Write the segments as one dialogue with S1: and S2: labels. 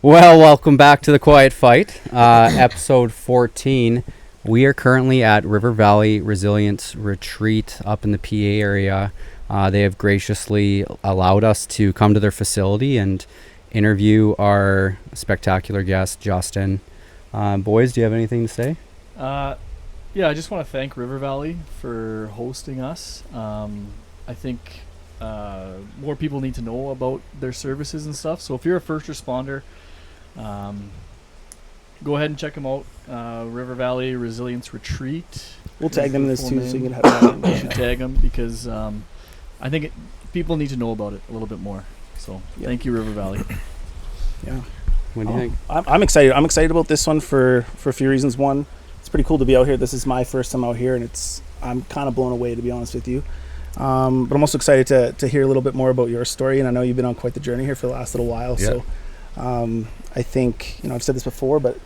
S1: Well, welcome back to the Quiet Fight, episode 14. We are currently at River Valley Resilience Retreat up in the PA area. They have graciously allowed us to come to their facility and interview our spectacular guest, Justin. Boys, do you have anything to say?
S2: Yeah, I just want to thank River Valley for hosting us. I think more people need to know about their services and stuff. So if you're a first responder, go ahead and check them out. River Valley Resilience Retreat.
S3: We'll tag them in this too, so you can have that.
S2: You should tag them because I think people need to know about it a little bit more. So Thank you, River Valley.
S3: Yeah.
S1: What do you think?
S3: I'm excited. I'm excited about this one for a few reasons. One, it's pretty cool to be out here. This is my first time out here, and I'm kind of blown away, to be honest with you. But I'm also excited to hear a little bit more about your story, and I know you've been on quite the journey here for the last little while.
S4: Yeah.
S3: So I think, I've said this before, but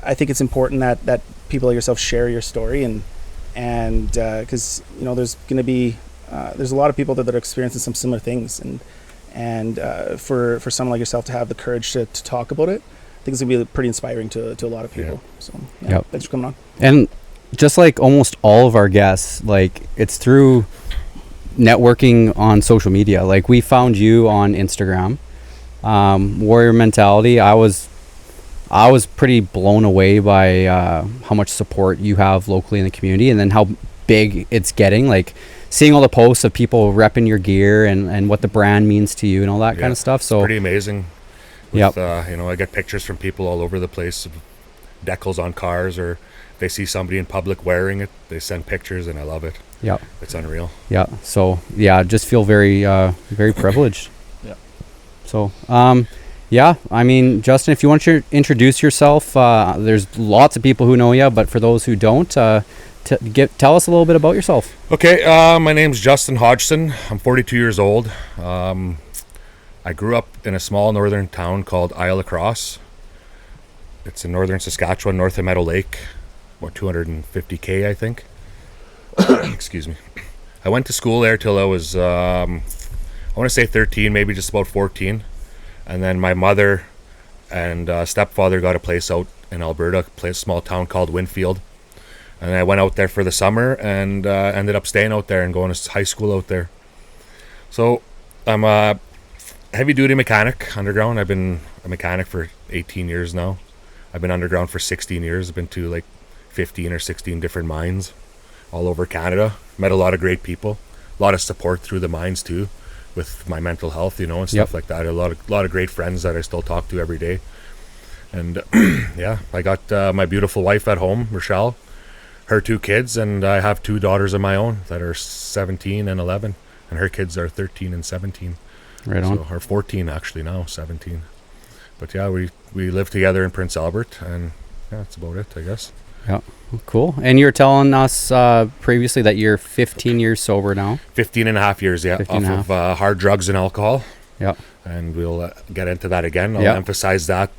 S3: I think it's important that people like yourself share your story, and because there's going to be there's a lot of people that are experiencing some similar things, and for someone like yourself to have the courage to talk about it, I think it's going to be pretty inspiring to a lot of people.
S4: Yeah.
S3: So
S1: Yep.
S3: Thanks for coming on.
S1: And just like almost all of our guests, like it's through networking on social media. Like we found you on Instagram. Warrior Mentality. I was pretty blown away by how much support you have locally in the community, and then how big it's getting. Like seeing all the posts of people repping your gear and what the brand means to you and all that kind of stuff. So
S4: pretty amazing.
S1: Yep.
S4: I get pictures from people all over the place of decals on cars, or they see somebody in public wearing it, they send pictures, and I love it.
S1: Yeah.
S4: It's unreal.
S1: Yeah. So yeah, just feel very very privileged.
S2: Yeah.
S1: So I mean, Justin, if you want to introduce yourself, there's lots of people who know you, but for those who don't, tell us a little bit about yourself.
S4: Okay, my name's Justin Hodgson. I'm 42 years old. I grew up in a small northern town called Isle Lacrosse. It's in northern Saskatchewan, north of Meadow Lake, about 250k, I think. Excuse me. I went to school there till I was, I want to say 13, maybe just about 14. And then my mother and stepfather got a place out in Alberta, a small town called Winfield. And I went out there for the summer and ended up staying out there and going to high school out there. So I'm a heavy-duty mechanic underground. I've been a mechanic for 18 years now. I've been underground for 16 years. I've been to like 15 or 16 different mines all over Canada. Met a lot of great people. A lot of support through the mines too, with my mental health, and stuff like that. A lot of great friends that I still talk to every day. And I got my beautiful wife at home, Rochelle, her 2 kids, and I have 2 daughters of my own that are 17 and 11, and her kids are 13 and 17.
S1: Right on.
S4: So, or 14 actually now, 17. But yeah, we live together in Prince Albert, and that's about it, I guess.
S1: Yeah, cool. And you're telling us previously that you're 15 years sober now.
S4: 15 and a half years, yeah, off of hard drugs and alcohol.
S1: Yeah.
S4: And we'll get into that again. I'll emphasize that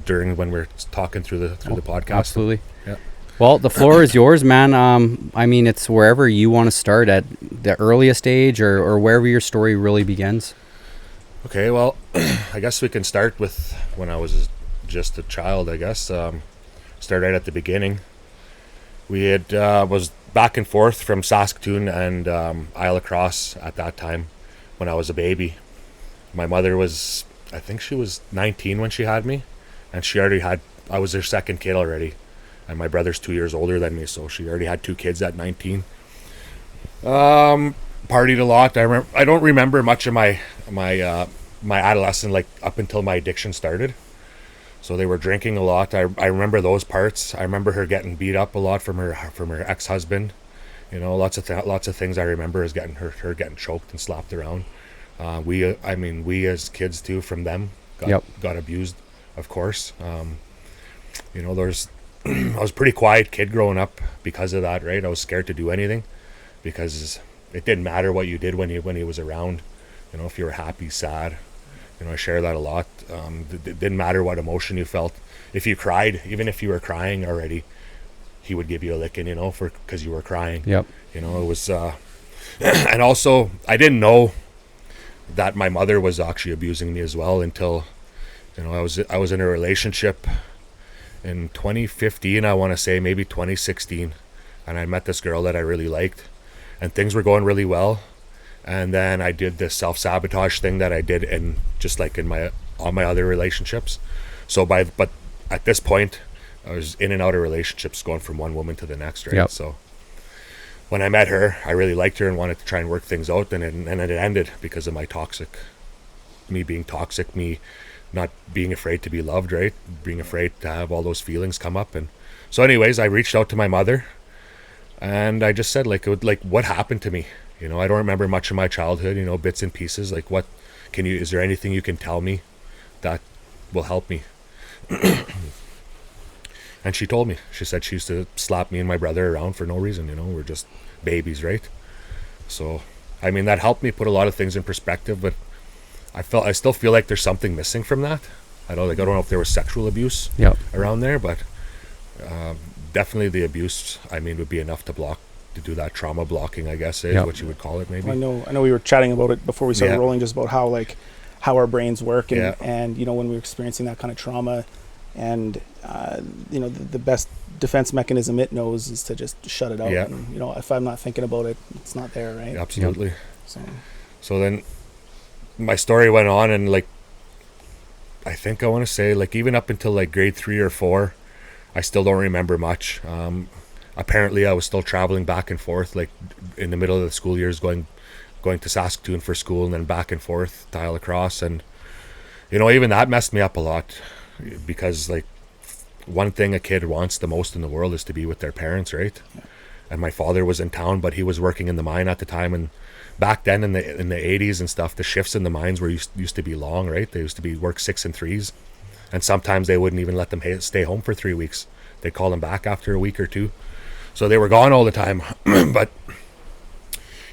S4: when we're talking through the podcast.
S1: Absolutely.
S4: Yeah.
S1: Well, the floor is yours, man. I mean, it's wherever you want to start, at the earliest age or wherever your story really begins.
S4: Okay, well, I guess we can start with when I was just a child, I guess. Start right at the beginning. We had was back and forth from Saskatoon and Isle Lacrosse at that time when I was a baby. My mother was, I think she was 19 when she had me, and I was her second kid already. And my brother's 2 years older than me, so she already had 2 kids at 19. Partied a lot. I don't remember much of my adolescence, like up until my addiction started. So they were drinking a lot. I remember those parts. I remember her getting beat up a lot from her ex-husband. Lots of things I remember is getting her getting choked and slapped around. We as kids too, from them got abused, of course. There's I was a pretty quiet kid growing up because of that, right? I was scared to do anything because it didn't matter what you did when he was around. If you were happy, sad. I share that a lot. It didn't matter what emotion you felt. If you cried, even if you were crying already, he would give you a licking, because you were crying.
S1: Yep.
S4: It was, and also I didn't know that my mother was actually abusing me as well until You know, I was in a relationship in 2015, I want to say, maybe 2016, and I met this girl that I really liked, and things were going really well. And then I did this self-sabotage thing that I did in just like in my all my other relationships. But at this point, I was in and out of relationships, going from one woman to the next, right?
S1: Yep.
S4: So when I met her, I really liked her and wanted to try and work things out, and it ended because of me being toxic, me not being afraid to be loved, right? Being afraid to have all those feelings come up. And so anyways, I reached out to my mother, and I just said, like, what happened to me? You know, I don't remember much of my childhood, you know, bits and pieces. Like, is there anything you can tell me that will help me? And she told me. She said she used to slap me and my brother around for no reason, you know, we're just babies, right? So, I mean, that helped me put a lot of things in perspective, but I still feel like there's something missing from that. I don't know if there was sexual abuse around there, but definitely the abuse, I mean, would be enough to do that trauma blocking, I guess, is what you would call it, maybe.
S3: Well, I know we were chatting about it before we started rolling, just about how our brains work, and you know, when we're experiencing that kind of trauma, and you know, the best defense mechanism it knows is to just shut it out. And, you know, if I'm not thinking about it, it's not there, right?
S4: Absolutely. So then my story went on, and like, I think I want to say, like, even up until like grade 3 or 4, I still don't remember much. Apparently I was still traveling back and forth, like in the middle of the school years, going to Saskatoon for school, and then back and forth to Isle Cross. And you know, even that messed me up a lot, because like, one thing a kid wants the most in the world is to be with their parents, right? And my father was in town, but he was working in the mine at the time, and back then in the 80s and stuff, the shifts in the mines used to be long, right? They used to be work 6 and 3s, and sometimes they wouldn't even let them stay home for 3 weeks. They'd call them back after a week or two. So they were gone all the time. But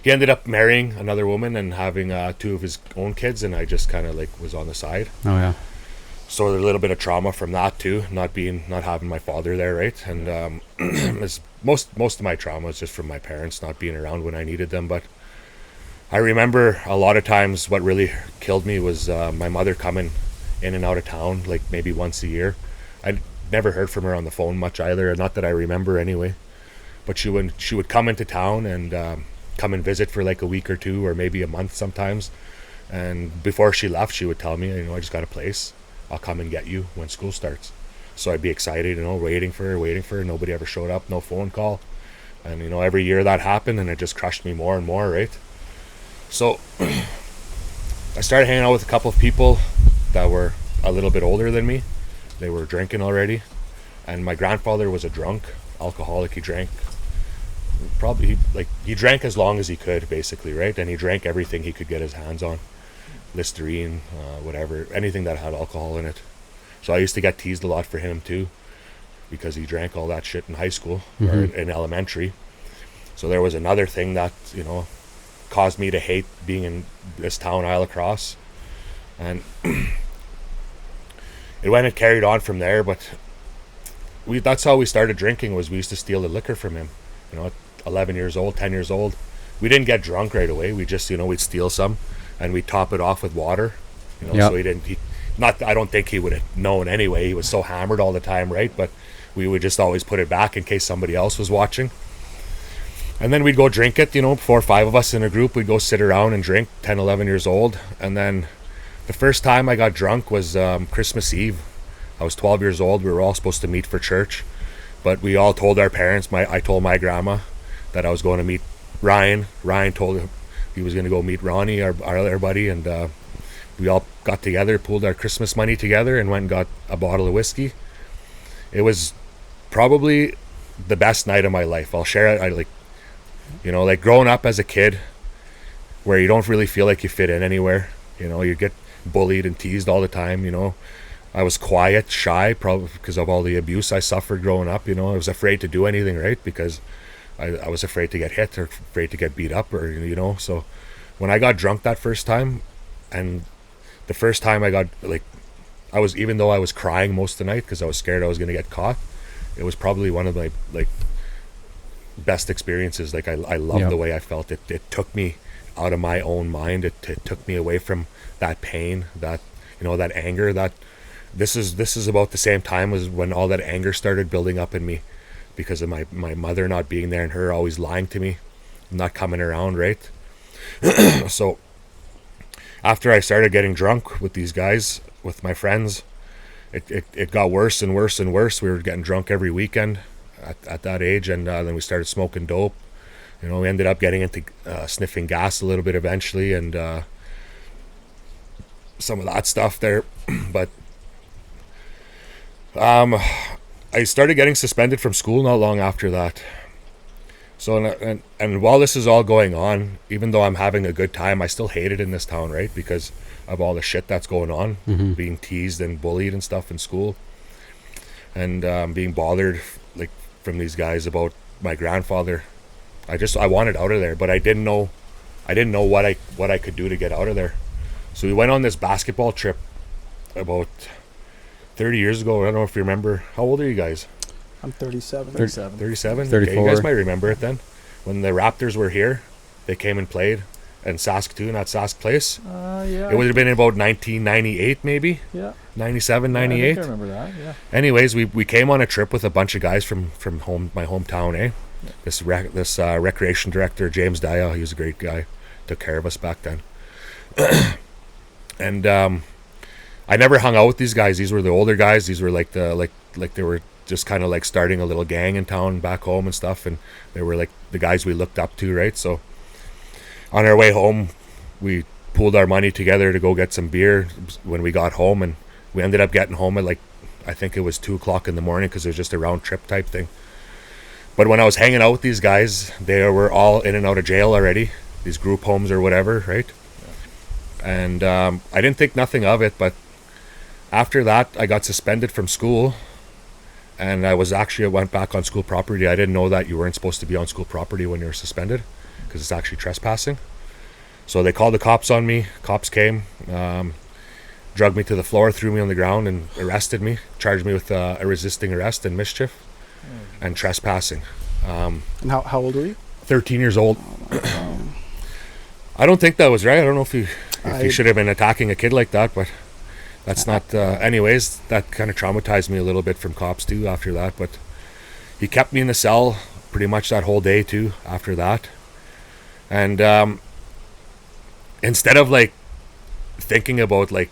S4: he ended up marrying another woman and having 2 of his own kids, and I just kind of like was on the side.
S1: Oh yeah.
S4: So there's a little bit of trauma from that too, not having my father there, right? And most of my trauma is just from my parents not being around when I needed them. But I remember a lot of times what really killed me was my mother coming in and out of town, like maybe once a year. I never heard from her on the phone much either, not that I remember anyway. But she would come into town and come and visit for like a week or 2, or maybe a month sometimes. And before she left, she would tell me, you know, I just got a place. I'll come and get you when school starts. So I'd be excited, you know, waiting for her. Nobody ever showed up, no phone call. And, you know, every year that happened, and it just crushed me more and more, right? So I started hanging out with a couple of people that were a little bit older than me. They were drinking already. And my grandfather was a drunk, alcoholic. He drank he drank as long as he could, basically, right? And he drank everything he could get his hands on. Listerine, whatever, anything that had alcohol in it. So I used to get teased a lot for him too, because he drank all that shit in high school or in elementary. So there was another thing that, you know, caused me to hate being in this town, Isle Cross. And it went and carried on from there, but that's how we started drinking, was we used to steal the liquor from him. You know, at 11 years old, 10 years old. We didn't get drunk right away. We just, you know, we'd steal some and we'd top it off with water. You know, so I don't think he would have known anyway. He was so hammered all the time, right? But we would just always put it back in case somebody else was watching. And then we'd go drink it, you know, 4 or 5 of us in a group. We'd go sit around and drink, 10, 11 years old. And then the first time I got drunk was Christmas Eve. I was 12 years old. We were all supposed to meet for church. But we all told our parents, I told my grandma that I was going to meet Ryan. Ryan told him he was going to go meet Ronnie, our other buddy. And we all got together, pulled our Christmas money together, and went and got a bottle of whiskey. It was probably the best night of my life. I'll share it. Like growing up as a kid, where you don't really feel like you fit in anywhere. You know, you get bullied and teased all the time, you know. I was quiet, shy, probably because of all the abuse I suffered growing up. You know, I was afraid to do anything, right? Because I was afraid to get hit or afraid to get beat up, or, you know. So when I got drunk that first time, and the first time I got, even though I was crying most of the night because I was scared I was going to get caught, it was probably one of my, best experiences. I loved the way I felt. It took me out of my own mind. It took me away from that pain, that, you know, that anger, that this is about the same time as when all that anger started building up in me because of my mother not being there and her always lying to me, not coming around, right? So after I started getting drunk with these guys, with my friends, it got worse and worse and worse. We were getting drunk every weekend at that age, and then we started smoking dope. We ended up getting into sniffing gas a little bit eventually, and some of that stuff there. But I started getting suspended from school not long after that. So and while this is all going on, even though I'm having a good time, I still hate it in this town, right? Because of all the shit that's going on, being teased and bullied and stuff in school, and being bothered like from these guys about my grandfather. I wanted out of there, but I didn't know what I could do to get out of there. So we went on this basketball trip about 30 years ago. I don't know if you remember. How old are you guys?
S3: I'm 37.
S4: 37?
S1: 34.
S4: Okay, you guys might remember it then. When the Raptors were here, they came and played in Saskatoon at Sask Place.
S2: Yeah.
S4: It would have been about 1998 maybe.
S2: Yeah.
S4: 97,
S2: Yeah,
S4: 98.
S2: I remember that. Yeah.
S4: Anyways, we came on a trip with a bunch of guys from my hometown, eh?
S2: Yeah.
S4: This recreation director, James Daya, he was a great guy. Took care of us back then. And I never hung out with these guys. These were the older guys. These were like they were just kind of like starting a little gang in town back home and stuff, and they were like the guys we looked up to, right? So on our way home, we pooled our money together to go get some beer when we got home, and we ended up getting home at like, I think it was 2:00 in the morning because it was just a round trip type thing. But when I was hanging out with these guys, they were all in and out of jail already, these group homes or whatever, right? And I didn't think nothing of it, but after that, I got suspended from school, and I went back on school property. I didn't know that you weren't supposed to be on school property when you're suspended, because it's actually trespassing. So they called the cops on me. Cops came, drugged me to the floor, threw me on the ground, and arrested me. Charged me with a resisting arrest and mischief, and trespassing.
S3: And how old were you?
S4: 13 years old. I don't think that was right. I don't know if you should have been attacking a kid like that, but that's not. Anyways, that kind of traumatized me a little bit from cops too after that. But he kept me in the cell pretty much that whole day too after that. And instead of like thinking about like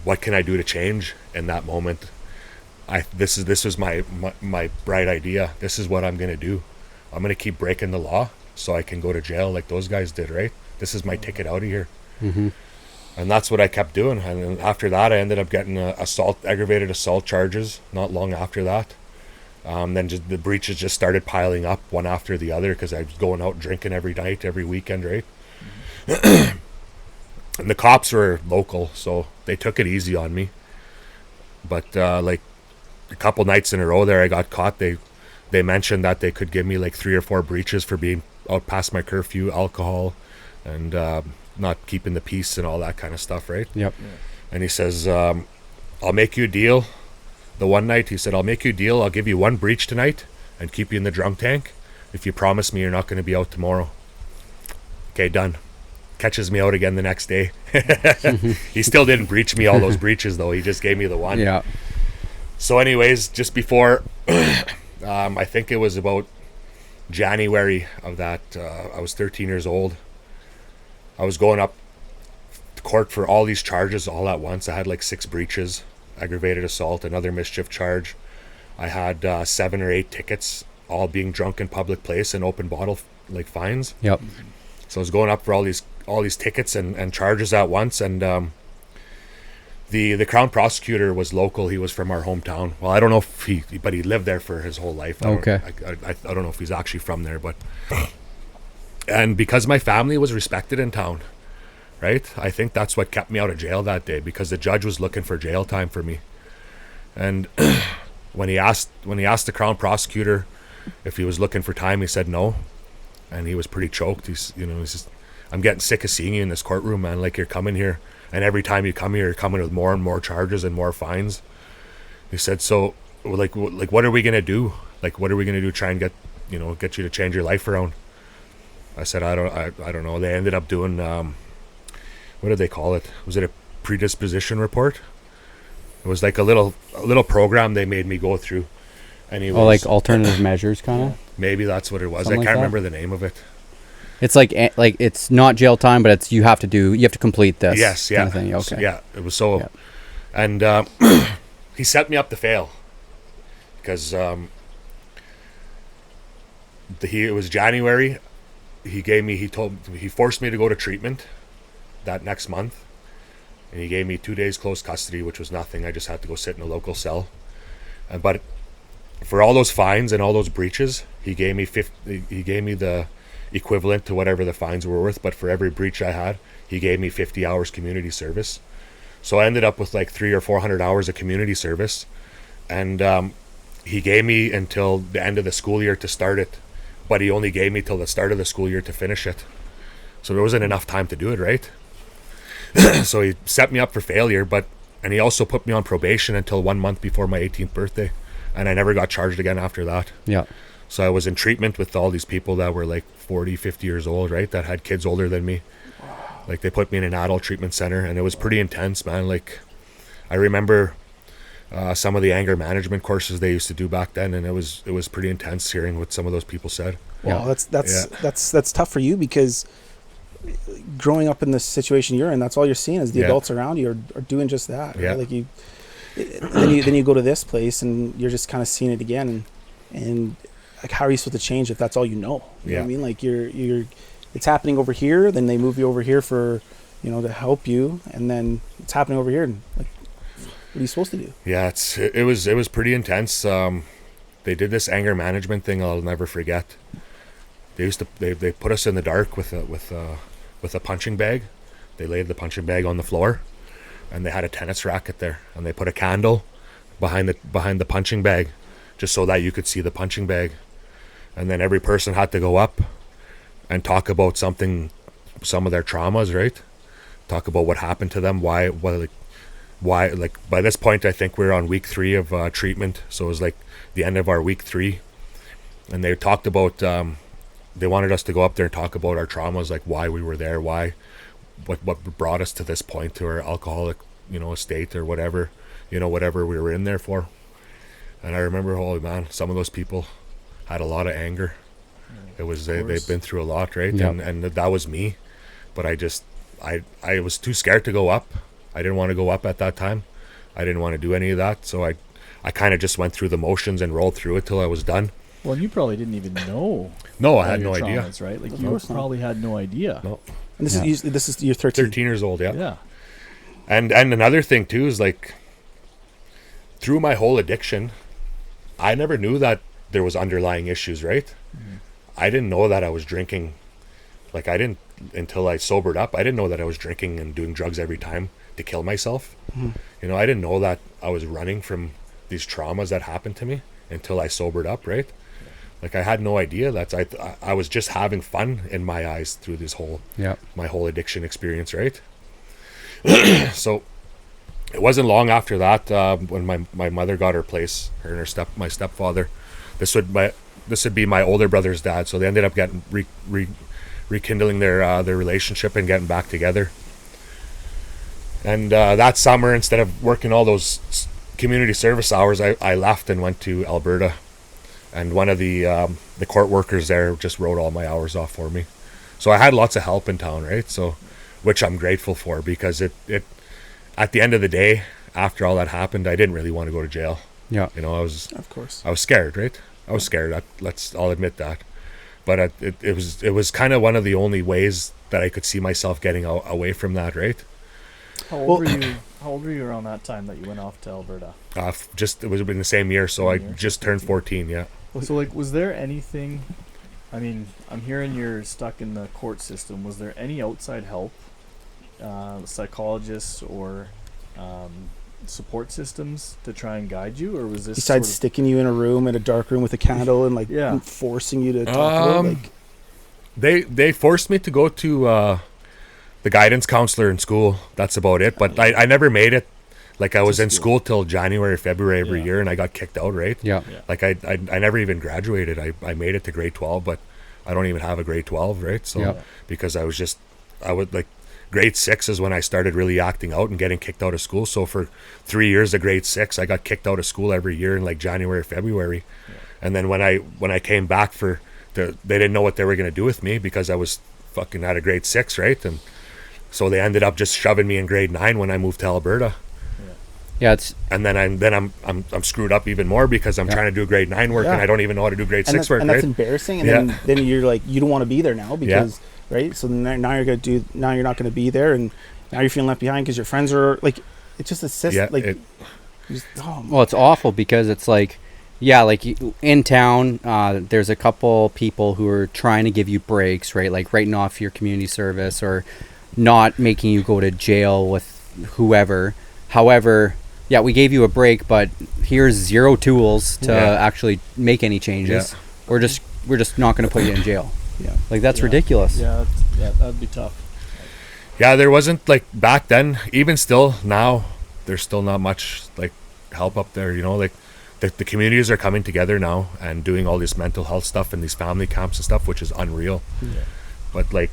S4: what can I do to change in that moment, this was my bright idea. This is what I'm gonna do. I'm gonna keep breaking the law so I can go to jail like those guys did, right? This is my ticket out of here. And that's what I kept doing. And then after that, I ended up getting aggravated assault charges not long after that. Then just the breaches just started piling up one after the other because I was going out drinking every night, every weekend, right? And the cops were local, so they took it easy on me. But like a couple nights in a row there, I got caught. They mentioned that they could give me like 3 or 4 breaches for being out past my curfew, alcohol, and not keeping the peace and all that kind of stuff, right?
S1: Yep.
S2: Yeah.
S4: And he says, I'll make you a deal. The one night he said, I'll make you a deal. I'll give you 1 breach tonight and keep you in the drunk tank if you promise me you're not going to be out tomorrow. Okay, done. Catches me out again the next day. He still didn't breach me all those breaches though. He just gave me the 1.
S1: Yeah.
S4: So anyways, just before, I think it was about January of that, I was 13 years old. I was going up to court for all these charges all at once. I had like 6 breaches, aggravated assault, another mischief charge. I had 7 or 8 tickets, all being drunk in public place and open bottle like fines.
S1: Yep.
S4: So I was going up for all these tickets and charges at once. And the Crown prosecutor was local. He was from our hometown. Well, I don't know if but he lived there for his whole life. I don't know if he's actually from there, but. And because my family was respected in town, right? I think that's what kept me out of jail that day, because the judge was looking for jail time for me. And when he asked the Crown prosecutor if he was looking for time, he said no. And he was pretty choked. He's just, I'm getting sick of seeing you in this courtroom, man. Like, you're coming here, and every time you come here, you're coming with more and more charges and more fines. He said, so like what are we gonna do? Like, what are we gonna do to try and get you to change your life around? I said, I don't know. They ended up doing, what did they call it? Was it a predisposition report? It was like a little program they made me go through. Anyways,
S1: Oh, like alternative measures, kind of.
S4: maybe that's what it was.
S1: Something
S4: I
S1: like
S4: can't
S1: that?
S4: remember the name of it.
S1: It's like it's not jail time, but it's you have to complete this.
S4: Yes, yeah,
S1: Kind of thing. Okay.
S4: So, yeah. It was so,
S1: Yeah.
S4: and he set me up to fail because it was January. He forced me to go to treatment that next month, and he gave me 2 days close custody, which was nothing. I just had to go sit in a local cell, but for all those fines and all those breaches, he gave me the equivalent to whatever the fines were worth. But for every breach I had, he gave me 50 hours community service. So I ended up with like 300 or 400 hours of community service, and he gave me until the end of the school year to start it, but he only gave me till the start of the school year to finish it. So there wasn't enough time to do it, right? So he set me up for failure, and he also put me on probation until 1 month before my 18th birthday, and I never got charged again after that.
S1: Yeah.
S4: So I was in treatment with all these people that were like 40, 50 years old, right? That had kids older than me. Like they put me in an adult treatment center, and it was pretty intense, man. Like I remember some of the anger management courses they used to do back then, and it was pretty intense hearing what some of those people said.
S3: Well,
S1: Yeah.
S3: that's tough for you, because growing up in the situation you're in, that's all you're seeing is the
S4: Yeah.
S3: adults around you are doing just that. Right?
S4: Yeah.
S3: Like then you go to this place and you're just kind of seeing it again, and like how are you supposed to change if that's all you know? You know what I mean? Like you're it's happening over here, then they move you over here for, to help you, and then it's happening over here, and like what are you supposed to do?
S4: Yeah, it was pretty intense. They did this anger management thing I'll never forget. They put us in the dark with a punching bag. They laid the punching bag on the floor, and they had a tennis racket there, and they put a candle behind the punching bag, just so that you could see the punching bag. And then every person had to go up and talk about some of their traumas, right? Talk about what happened to them, why. Like by this point, I think we're on week 3 of treatment, so it was like the end of our week 3, and they talked about. They wanted us to go up there and talk about our traumas, like why we were there, what brought us to this point, to our alcoholic, state, or whatever we were in there for. And I remember, holy man, some of those people had a lot of anger. It was they've been through a lot, right?
S1: Yep.
S4: And that was me, but I was too scared to go up. I didn't want to go up at that time. I didn't want to do any of that, so I kind of just went through the motions and rolled through it till I was done.
S2: Well, you probably didn't even know.
S4: No, I
S2: all
S4: had
S2: your
S4: no idea.
S2: traumas, right? Like
S3: Of
S2: you
S3: course not.
S2: probably had no idea.
S4: No.
S3: And
S1: Yeah.
S3: this is you're 13.
S4: 13 years old, yeah.
S2: Yeah.
S4: And another thing too is, like, through my whole addiction, I never knew that there was underlying issues, right?
S2: Mm-hmm.
S4: I didn't know that I was drinking. Like, I didn't, until I sobered up, I didn't know that I was drinking and doing drugs every time to kill myself.
S3: Mhm.
S4: I didn't know that I was running from these traumas that happened to me until I sobered up, right? Like, I had no idea that I was just having fun in my eyes through this my whole addiction experience, right? So it wasn't long after that when my mother got her place, her and my stepfather. This would be my older brother's dad, so they ended up getting rekindling their relationship and getting back together. And that summer, instead of working all those community service hours, I left and went to Alberta. And one of the court workers there just wrote all my hours off for me. So I had lots of help in town, right? So, which I'm grateful for, because it at the end of the day, after all that happened, I didn't really want to go to jail.
S1: Yeah.
S4: I was
S3: Of course.
S4: scared, right? I was scared. I'll admit that. But it was kind of one of the only ways that I could see myself getting away from that, right?
S2: How old were you? How old were you around that time that you went off to Alberta?
S4: It was in the same year, so I
S2: Same year.
S4: just turned 14. Yeah.
S2: So, like, was there anything? I mean, I'm hearing you're stuck in the court system. Was there any outside help, psychologists or support systems to try and guide you, or was this
S3: Besides
S2: sort
S3: sticking you in a room, in a dark room with a candle, and like
S2: Yeah.
S3: forcing you to talk about it, like
S4: They forced me to go to the guidance counselor in school. That's about it. But I never made it. Like, I was in school till January, February every
S2: Yeah.
S4: year, and I got kicked out, right?
S1: Yeah.
S2: Yeah.
S4: Like, I never even graduated. I made it to grade 12, but I don't even have a grade 12, right? So
S1: Yeah.
S4: because I would, like, grade 6 is when I started really acting out and getting kicked out of school. So for 3 years of grade 6, I got kicked out of school every year in like January, February. And then when I came back they didn't know what they were going to do with me because I was fucking out of grade 6, right? And so they ended up just shoving me in grade 9 when I moved to Alberta.
S1: Yeah, it's
S4: And then I'm screwed up even more because I'm trying to do grade 9 work and I don't even know how to do grade 6 work,
S3: and
S4: right?
S3: that's embarrassing. And then you're like, you don't want to be there now because right. So now you're not going to be there, and now you're feeling left behind because your friends are like, it's just a system.
S1: well, it's awful because it's like, yeah, like in town, there's a couple people who are trying to give you breaks, right? Like writing off your community service or not making you go to jail with whoever. However, yeah, we gave you a break, but here's 0 tools to actually make any changes. We're just not going to put you in jail.
S3: Yeah,
S1: like that's ridiculous.
S2: Yeah, that'd be tough.
S4: Yeah, there wasn't like back then. Even still now, there's still not much like help up there. You know, like the communities are coming together now and doing all this mental health stuff and these family camps and stuff, which is unreal.
S2: Yeah.
S4: But like,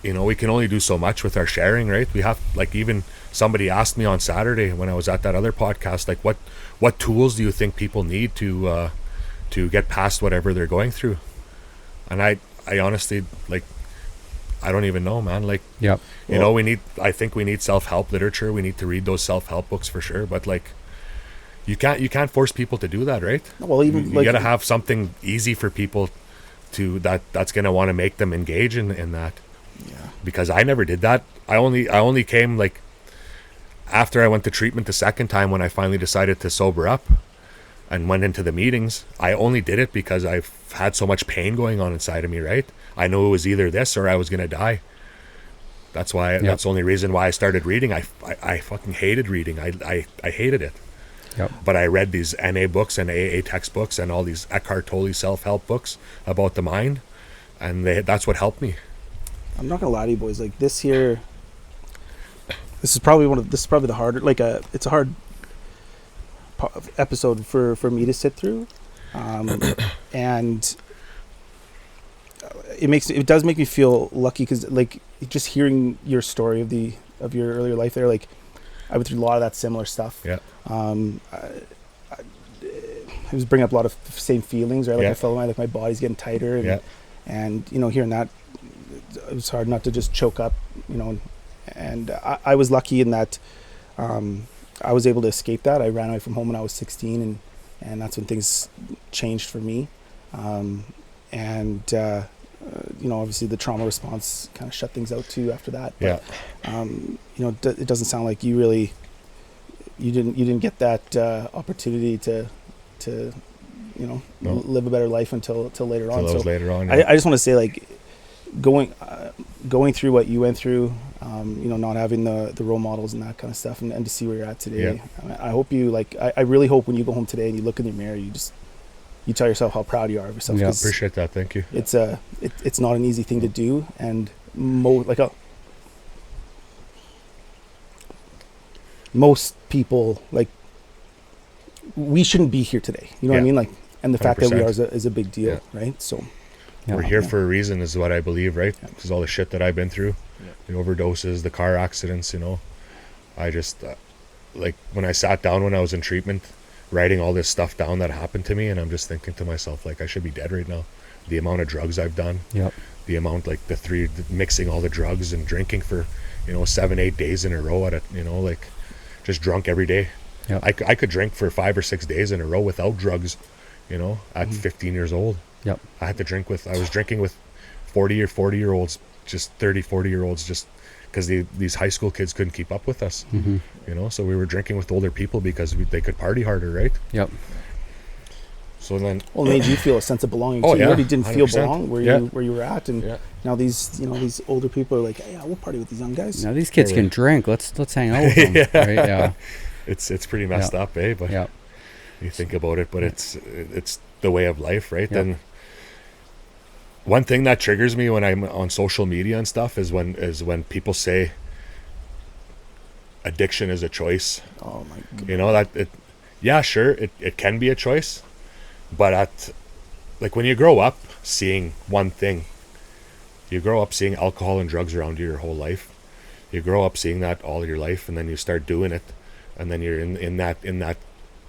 S4: you know, we can only do so much with our sharing, right? We have like, even somebody asked me on Saturday when I was at that other podcast, like what tools do you think people need to get past whatever they're going through? And I honestly, like, I don't even know, man. Like,
S1: Yep.
S4: you know, I think we need self-help literature. We need to read those self-help books for sure. But like, you can't force people to do that, right?
S3: Well, even
S4: you gotta have something easy for people that's gonna want to make them engage in that.
S3: Yeah.
S4: Because I never did that. I only came like after I went to treatment the second time when I finally decided to sober up and went into the meetings. I only did it because I've had so much pain going on inside of me, right? I knew it was either this or I was gonna die. That's why. That's the only reason why I started reading. I fucking hated reading. I hated it.
S1: Yep.
S4: But I read these NA books and AA textbooks and all these Eckhart Tolle self-help books about the mind, and that's what helped me.
S3: I'm not gonna lie to you boys. Like this here, this is probably the harder. Like it's a hard episode for me to sit through, and it does make me feel lucky because like just hearing your story of your earlier life there, like I went through a lot of that similar stuff.
S4: Yeah.
S3: It was bringing up a lot of same feelings, right? Like I felt like my body's getting tighter, and you know, hearing that, it was hard not to just choke up, you know. And I was lucky in that I was able to escape that. I ran away from home when I was 16, and that's when things changed for me. You know, obviously the trauma response kind of shut things out too after that. But, you know, it doesn't sound like you didn't get that opportunity to you know, live a better life until later on. So
S4: later on,
S3: I just want to say, like, going through what you went through, you know, not having the role models and that kind of stuff, and to see where you're at today. I hope you I really hope when you go home today and you look in the mirror, you tell yourself how proud you are of yourself.
S1: Yeah,
S4: appreciate that. Thank you.
S3: It's not an easy thing to do, and most people, like, we shouldn't be here today. You know what I mean? Like, and the fact 100%. That we are is a big deal, right? So
S4: we're here for a reason, is what I believe, right? Because all the shit that I've been through, the overdoses, the car accidents, you know, I just like when I sat down when I was in treatment, writing all this stuff down that happened to me, and I'm just thinking to myself, like, I should be dead right now. The amount of drugs I've done, the amount, like mixing all the drugs and drinking for, you know, 7-8 days in a row you know, like just drunk every day. I could drink for 5 or 6 days in a row without drugs, you know, at 15 years old. I had to I was drinking with 40-year-olds, just 40-year-olds, just because these high school kids couldn't keep up with us, you know, so we were drinking with older people because they could party harder, right? So then,
S3: well, it made you feel a sense of belonging too. You already didn't 100%. Feel belong where you were at, and now these older people are like, hey, we'll party with these young guys.
S1: Now these kids can drink. Let's hang out with them. Right?
S4: It's pretty messed up, eh? But you think about it, but it's the way of life, right? Then one thing that triggers me when I'm on social media and stuff is when people say addiction is a choice.
S3: Oh my God.
S4: You know, it can be a choice, but like when you grow up seeing one thing, you grow up seeing alcohol and drugs around you your whole life, you grow up seeing that all your life, and then you start doing it, and then you're in that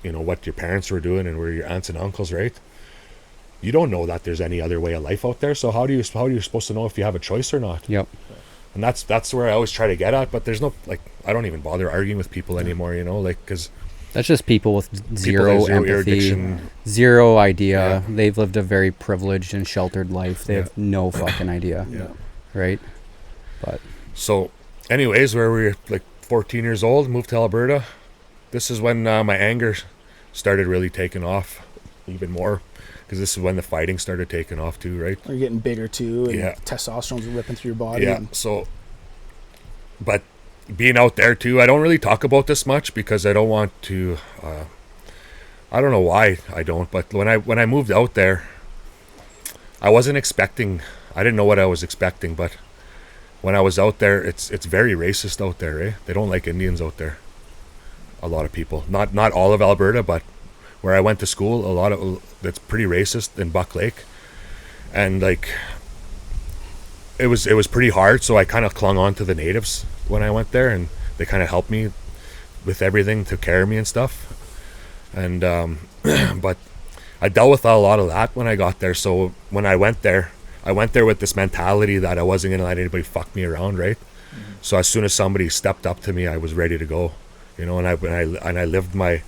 S4: what your parents were doing and where your aunts and uncles, right? You don't know that there's any other way of life out there, so how are you supposed to know if you have a choice or not?
S1: Yep.
S4: And that's where I always try to get at, but there's no, like, I don't even bother arguing with people anymore, like, because
S1: That's just people with zero empathy,
S4: erudition.
S1: zero idea.
S4: Yeah.
S1: They've lived a very privileged and sheltered life. They have no fucking idea.
S3: Yeah.
S1: Right? But
S4: So anyways, where we were like 14 years old, moved to Alberta. This is when my anger started really taking off even more, because this is when the fighting started taking off too, right?
S3: You're getting bigger too, and
S4: Yeah.
S3: testosterone's ripping through your body.
S4: Yeah.
S3: And
S4: So, but being out there too, I don't really talk about this much because I don't want to. I don't know why I don't, but when I moved out there, I wasn't expecting. I didn't know what I was expecting, but when I was out there, it's very racist out there, eh? They don't like Indians out there. A lot of people, not all of Alberta, but where I went to school, a lot of that's pretty racist in Buck Lake, and like it was pretty hard. So I kind of clung on to the natives when I went there, and they kind of helped me with everything, took care of me and stuff. And but I dealt with a lot of that when I got there. So when I went there with this mentality that I wasn't gonna let anybody fuck me around, right? Mm-hmm. So as soon as somebody stepped up to me, I was ready to go, and I lived my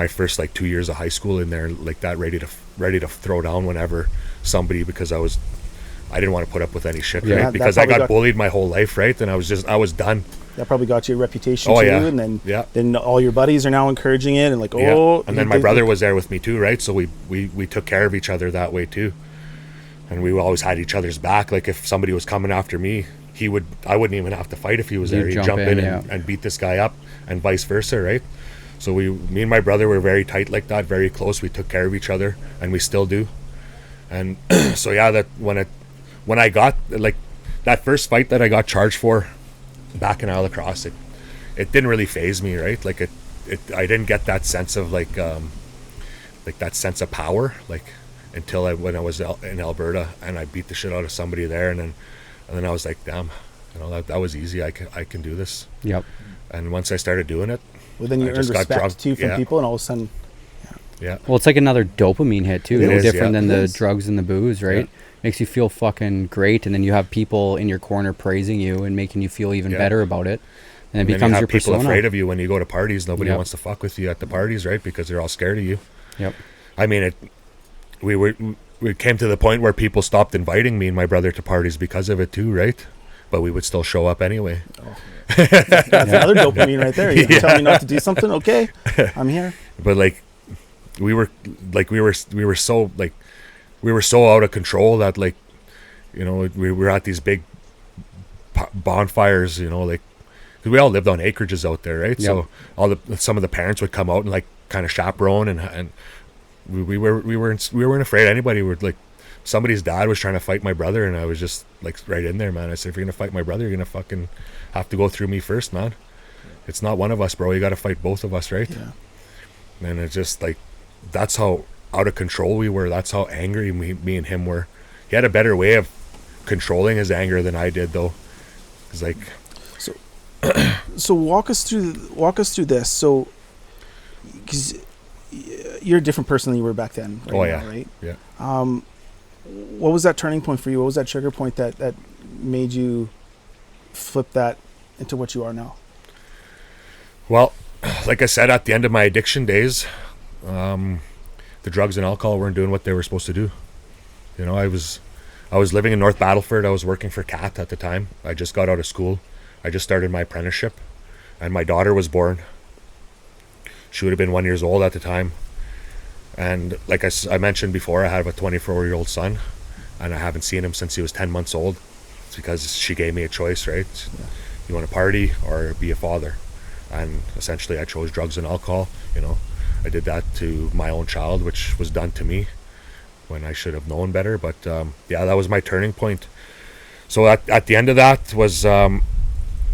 S4: first like 2 years of high school in there like that, ready to throw down whenever somebody, because I didn't want to put up with any shit,
S1: Yeah,
S4: right? Because I got bullied my whole life, right? And I was done.
S3: that probably got you a reputation
S4: Oh,
S3: too,
S4: yeah.
S3: and then
S4: Yeah.
S3: then all your buddies are now encouraging it, and like,
S4: Yeah.
S3: oh,
S4: And then my brother was there with me too, right? So we took care of each other that way too, and we always had each other's back. Like if somebody was coming after me, I wouldn't even have to fight if he was there. He'd jump in and beat this guy up, and vice versa, right? So me and my brother were very tight like that, very close. We took care of each other, and we still do. And so yeah, that when I got like that first fight that I got charged for back in Isle of Cross, it didn't really faze me, right? Like I didn't get that sense of like that sense of power like until when I was in Alberta, and I beat the shit out of somebody there, and then I was like, damn, that was easy. I can do this.
S1: Yep.
S4: And once I started doing it,
S3: well, then you
S4: I
S3: earned
S4: just got
S3: respect
S4: drunk.
S3: too from
S4: Yeah.
S3: people, and all of a sudden,
S4: yeah,
S1: Well, it's like another dopamine hit too.
S4: It
S1: No
S4: is,
S1: different
S4: yeah.
S1: than
S3: It
S1: the
S3: is.
S1: drugs and the booze, right?
S4: Yeah.
S1: Makes you feel fucking great, and then you have people in your corner praising you and making you feel even
S4: Yeah.
S1: better about it. And it
S4: and then you
S1: becomes
S4: have
S1: your
S4: people
S1: persona.
S4: afraid of you when you go to parties. Nobody
S1: Yep.
S4: wants to fuck with you at the parties, right? Because they're all scared of you.
S1: Yep.
S4: I mean, we came to the point where people stopped inviting me and my brother to parties because of it too, right? But we would still show up anyway.
S3: that's another dopamine right there. You tell me not to do something, okay, I'm here.
S4: But like we were so out of control that like, we were at these big bonfires, like, 'cause we all lived on acreages out there, right?
S1: Yep.
S4: So some of the parents would come out and like kind of chaperone, and we weren't afraid of anybody. We're like, somebody's dad was trying to fight my brother, and I was just like right in there, man. I said, if you're gonna fight my brother, you're gonna fucking have to go through me first, man. It's not one of us, bro. You got to fight both of us, right?
S3: Yeah.
S4: And it's just like, that's how out of control we were. That's how angry me and him were. He had a better way of controlling his anger than I did, though. It's like,
S3: So walk us through this. So, because you're a different person than you were back then. Right
S4: Oh,
S3: now,
S4: yeah.
S3: Right.
S4: yeah.
S3: What was that turning point for you? What was that trigger point that made you flip that into what you are now?
S4: Well, like I said, at the end of my addiction days, the drugs and alcohol weren't doing what they were supposed to do. I was living in North Battleford. I was working for CAT at the time. I just got out of school. I just started my apprenticeship, and my daughter was born. She would have been 1 year old at the time. And like I mentioned before, I have a 24-year-old son, and I haven't seen him since he was 10 months old. It's because she gave me a choice, right? Yeah. You want to party or be a father? And essentially I chose drugs and alcohol. I did that to my own child, which was done to me when I should have known better. But yeah, that was my turning point. So at the end of that was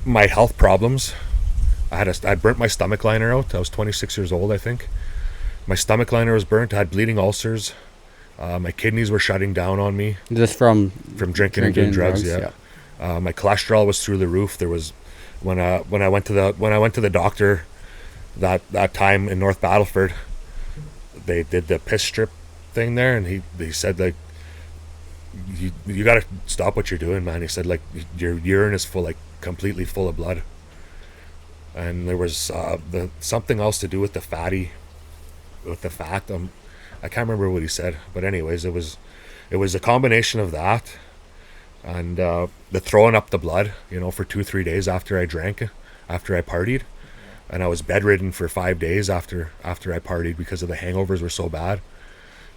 S4: my health problems. I burnt my stomach liner out. I was 26 years old, I think. My stomach liner was burnt. I had bleeding ulcers. My kidneys were shutting down on me.
S1: Just from
S4: Drinking and doing drugs,
S1: yeah.
S4: My cholesterol was through the roof. There was when I went to the doctor that time in North Battleford, they did the piss strip thing there, and he said, like, you got to stop what you're doing, man. He said, like, your urine is completely full of blood, and there was something else to do with the fat. I can't remember what he said, but anyways, it was a combination of that and the throwing up the blood, for 2-3 days after I partied, and I was bedridden for 5 days after I partied because of the hangovers were so bad,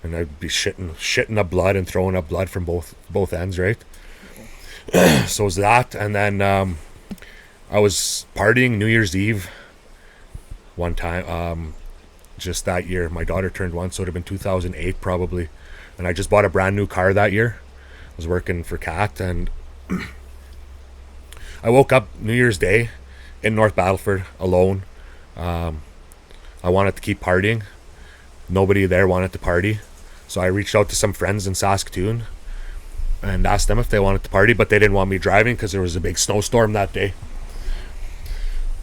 S4: and I'd be shitting up blood and throwing up blood from both ends, right? So it was that, and then I was partying New Year's Eve one time, just that year. My daughter turned 1, so it would have been 2008 probably, and I just bought a brand new car that year. I was working for Cat, and I woke up New Year's Day in North Battleford alone. I wanted to keep partying. Nobody there wanted to party, so I reached out to some friends in Saskatoon and asked them if they wanted to party, but they didn't want me driving because there was a big snowstorm that day.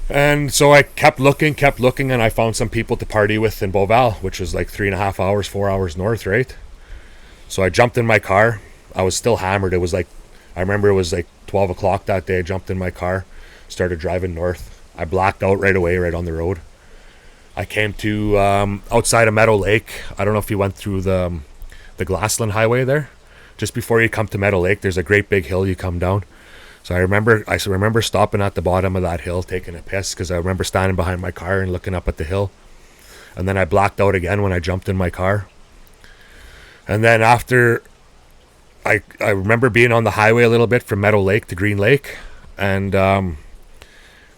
S4: And so I kept looking, and I found some people to party with in Beauval, which was like 3.5 hours, 4 hours north, right? So I jumped in my car. I was still hammered. I remember it was like 12 o'clock that day. I jumped in my car, started driving north. I blacked out right away, right on the road. I came to outside of Meadow Lake. I don't know if you went through the Glassland Highway there. Just before you come to Meadow Lake, there's a great big hill you come down. So I remember stopping at the bottom of that hill, taking a piss, because I remember standing behind my car and looking up at the hill. And then I blacked out again when I jumped in my car. And then after, I remember being on the highway a little bit from Meadow Lake to Green Lake. And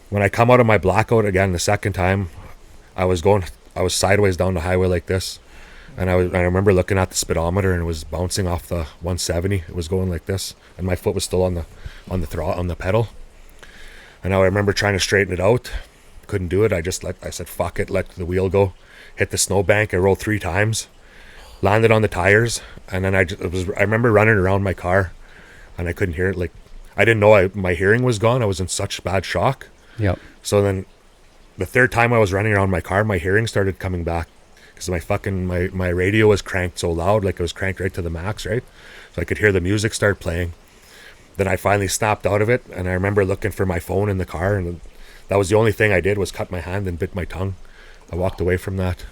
S4: when I come out of my blackout again the second time, I was sideways down the highway like this. And I remember looking at the speedometer, and it was bouncing off the 170. It was going like this, and my foot was still on the pedal. And I remember trying to straighten it out, couldn't do it. I said fuck it, let the wheel go, hit the snowbank. I rolled 3 times, landed on the tires, and then I remember running around my car, and I couldn't hear it. Like, I didn't know my hearing was gone. I was in such bad shock.
S1: Yep.
S4: So then, the third time I was running around my car, my hearing started coming back. Because my radio was cranked so loud, like it was cranked right to the max, right? So I could hear the music start playing. Then I finally snapped out of it, and I remember looking for my phone in the car, and that was the only thing I did, was cut my hand and bit my tongue. I walked away from that.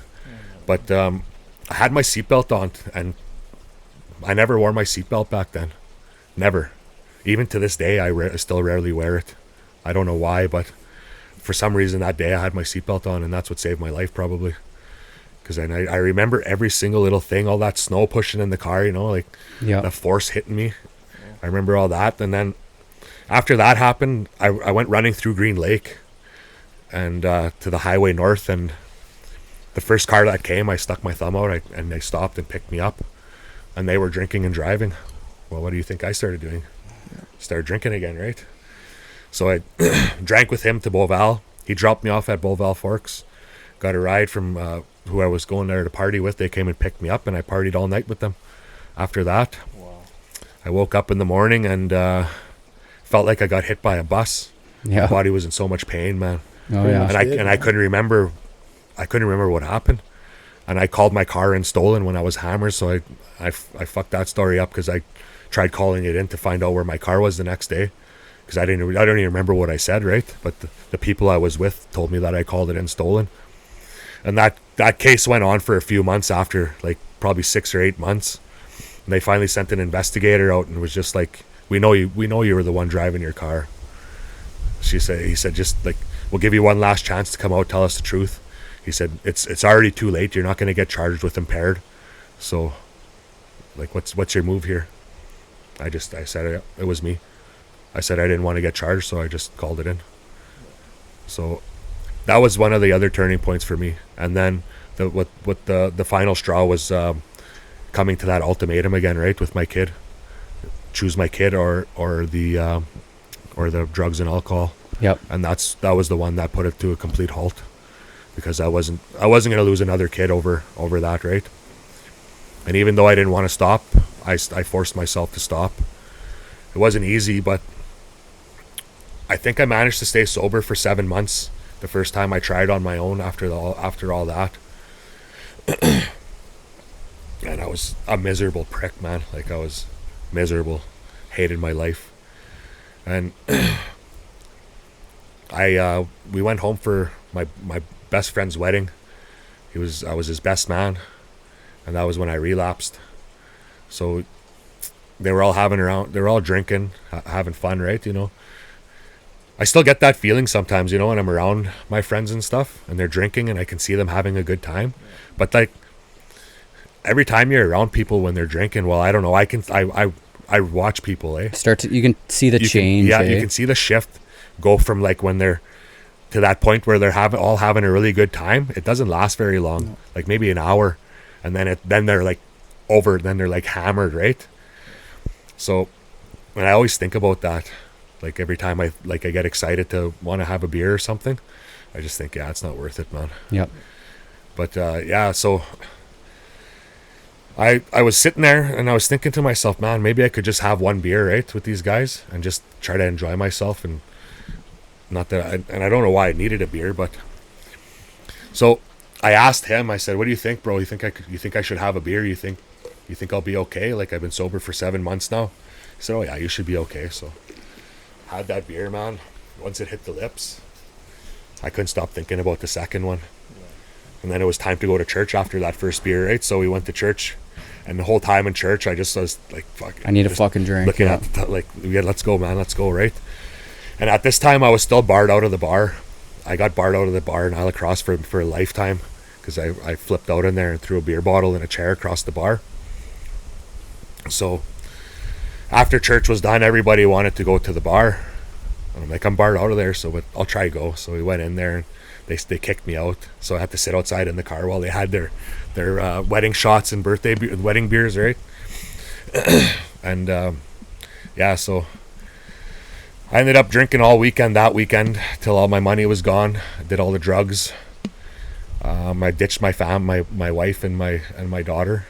S4: But I had my seatbelt on, and I never wore my seatbelt back then. Never. Even to this day, I still rarely wear it. I don't know why, but for some reason that day I had my seatbelt on, and that's what saved my life probably. Because I remember every single little thing, all that snow pushing in the car, the force hitting me. I remember all that. And then after that happened, I went running through Green Lake and to the highway north. And the first car that came, I stuck my thumb out, and they stopped and picked me up. And they were drinking and driving. Well, what do you think I started doing? Started drinking again, right? So I drank with him to Beauval. He dropped me off at Beauval Forks. Got a ride from who I was going there to party with. They came and picked me up, and I partied all night with them. After that, wow. I woke up in the morning and felt like I got hit by a bus. Yeah. My body was in so much pain, man.
S1: Oh yeah.
S4: And I couldn't remember. I couldn't remember what happened. And I called my car in stolen when I was hammered. So I fucked that story up, because I tried calling it in to find out where my car was the next day. Because I don't even remember what I said, right? But the people I was with told me that I called it in stolen. And that case went on for a few months after, like probably 6 or 8 months. And they finally sent an investigator out, and was just like, we know you were the one driving your car. He said, just like, we'll give you one last chance to come out, tell us the truth. He said, it's already too late. You're not going to get charged with impaired. So, like, what's your move here? I said it was me. I said I didn't want to get charged, so I just called it in. So that was one of the other turning points for me. And then the final straw was coming to that ultimatum again, right, with my kid. Choose my kid or the drugs and alcohol.
S1: Yep.
S4: And that was the one that put it to a complete halt, because I wasn't going to lose another kid over that, right? And even though I didn't want to stop, I forced myself to stop. It wasn't easy, but I think I managed to stay sober for 7 months the first time I tried on my own after all that. And I was a miserable prick, man. Like, I was miserable, hated my life. And we went home for my best friend's wedding. I was his best man, and that was when I relapsed. So they were all drinking, having fun, right? You know, I still get that feeling sometimes, you know, when I'm around my friends and stuff, and they're drinking, and I can see them having a good time. But like, every time you're around people when they're drinking, well, I don't know, I watch people,
S1: you can see the change.
S4: You can see the shift go from like when they're to that point where they're all having a really good time. It doesn't last very long, no. Like maybe an hour, and then they're like then they're like hammered, right? So when I always think about that, like every time I get excited to want to have a beer or something, I just think, yeah, it's not worth it, man.
S1: Yep.
S4: But yeah, so I was sitting there and I was thinking to myself, man, maybe I could just have one beer, right, with these guys and just try to enjoy myself. And not that I don't know why I needed a beer, but so I asked him, I said, what do you think, bro? You think I should have a beer? You think I'll be okay? Like, I've been sober for 7 months now. He said, oh yeah, you should be okay. So had that beer, man. Once it hit the lips, I couldn't stop thinking about the second one. And then it was time to go to church after that first beer, right? So we went to church, and the whole time in church, I just was like, fuck,
S1: I need a fucking drink.
S4: Looking at let's go, man, let's go, right? And at this time, I was still barred out of the bar. I got barred out of the bar in Isle Cross for a lifetime, because I flipped out in there and threw a beer bottle and a chair across the bar. So after church was done, everybody wanted to go to the bar. And I'm like, I'm barred out of there, but I'll try go. So we went in there, and they kicked me out. So I had to sit outside in the car while they had their wedding shots and wedding beers, right? And yeah, so I ended up drinking all weekend that weekend till all my money was gone. I did all the drugs. I ditched my wife and my daughter.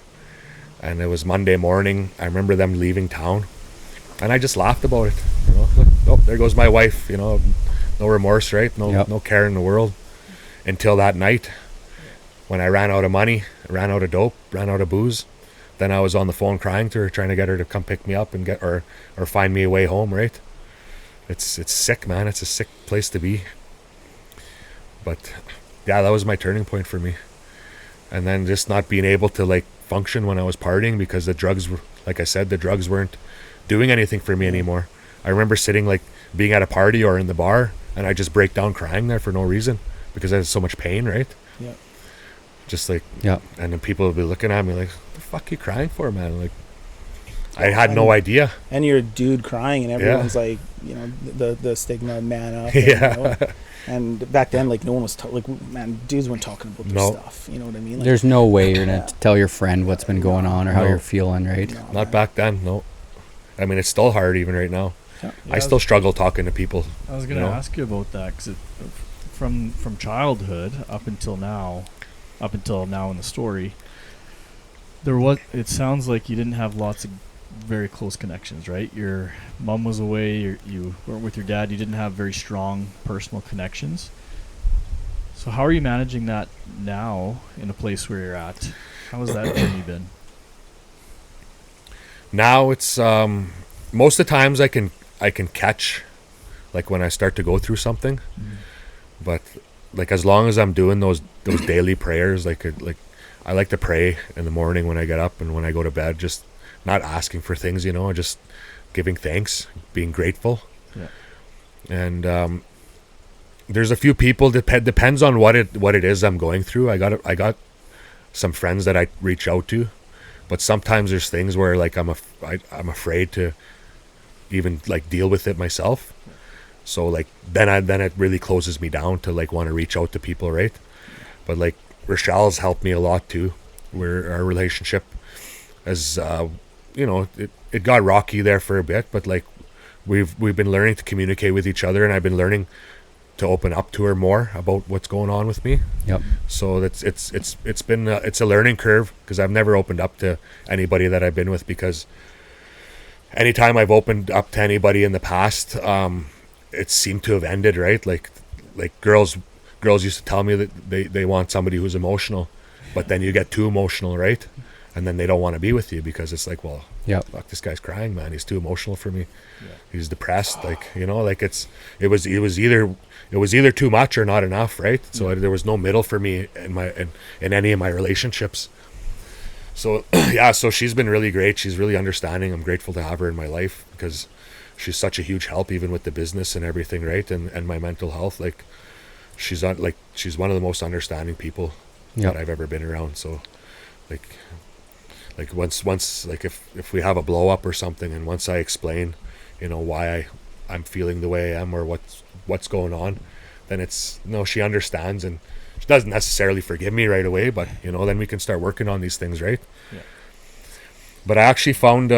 S4: And it was Monday morning. I remember them leaving town, and I just laughed about it. You know, like, oh, there goes my wife. You know, no remorse, right? No care in the world. Until that night, when I ran out of money, ran out of dope, ran out of booze. Then I was on the phone crying to her, trying to get her to come pick me up and get or find me a way home, right? It's sick, man. It's a sick place to be. But yeah, that was my turning point for me. And then just not being able to like function when I was partying, because the drugs were, like I said, the drugs weren't doing anything for me anymore. I remember sitting, like, being at a party or in the bar, and I just break down crying there for no reason, because I had so much pain, right?
S3: Yeah.
S4: Just like,
S1: yeah.
S4: And then people would be looking at me like, what the fuck are you crying for, man? Like, I had no idea.
S3: And you're a dude crying, and everyone's like, you know, the stigma, man up. And,
S4: yeah.
S3: You know, and back then, like, no one was man, dudes weren't talking about this stuff. You know what I mean? Like,
S1: there's no way you're gonna tell your friend what's been going on or how you're feeling, right?
S3: No,
S4: not back then. No. I mean, it's still hard even right now.
S3: Yeah.
S4: I still struggle talking to people.
S2: I was going to ask you about that, because from childhood up until now in the story, it sounds like you didn't have lots of very close connections, right? Your mom was away, you weren't with your dad, you didn't have very strong personal connections. So how are you managing that now in a place where you're at? How has that journey been?
S4: Now it's most of the times I can catch, like, when I start to go through something. But like, as long as I'm doing those daily prayers, like I like to pray in the morning when I get up and when I go to bed, just not asking for things, you know, just giving thanks, being grateful.
S2: Yeah.
S4: And there's a few people, depends on what it is I'm going through. I got some friends that I reach out to, but sometimes there's things where, like, I'm afraid to even, like, deal with it myself. So, like, then it really closes me down to, like, want to reach out to people, right? But, like, Rochelle's helped me a lot too, where our relationship is, you know, it got rocky there for a bit, but, like, we've been learning to communicate with each other, and I've been learning to open up to her more about what's going on with me.
S1: Yep.
S4: So it's been it's a learning curve, because I've never opened up to anybody that I've been with, because anytime I've opened up to anybody in the past, it seemed to have ended, right? Like girls used to tell me that they want somebody who's emotional, but then you get too emotional, right? And then they don't want to be with you because it's like, well, fuck, this guy's crying, man. He's too emotional for me. Yeah. He's depressed, like, you know, like it was either too much or not enough, right? So there was no middle for me in any of my relationships. So yeah, so she's been really great. She's really understanding. I'm grateful to have her in my life because she's such a huge help, even with the business and everything, right? And my mental health. Like she's one of the most understanding people that I've ever been around. So like once like if we have a blow up or something, and once I explain, you know, why I'm feeling the way I am or what's going on, then it's, you know, she understands, and she doesn't necessarily forgive me right away, but, you know, then we can start working on these things, right? Yeah. But I actually found,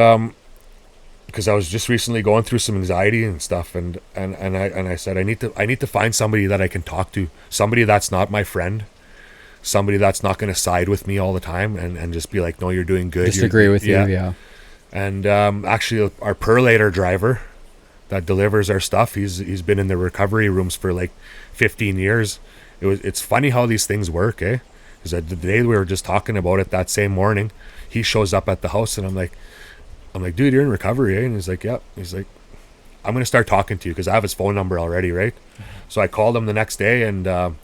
S4: because I was just recently going through some anxiety and stuff, and I said I need to find somebody that I can talk to, somebody that's not my friend, somebody that's not going to side with me all the time and just be like, no, you're doing good.
S1: Just agree with you, yeah.
S4: And actually, our perlator driver that delivers our stuff, he's been in the recovery rooms for like 15 years. It's funny how these things work, eh? Because the day we were just talking about it, that same morning, he shows up at the house, and I'm like, dude, you're in recovery, eh? And he's like, yeah. He's like, I'm gonna start talking to you because I have his phone number already, right? So I called him the next day, and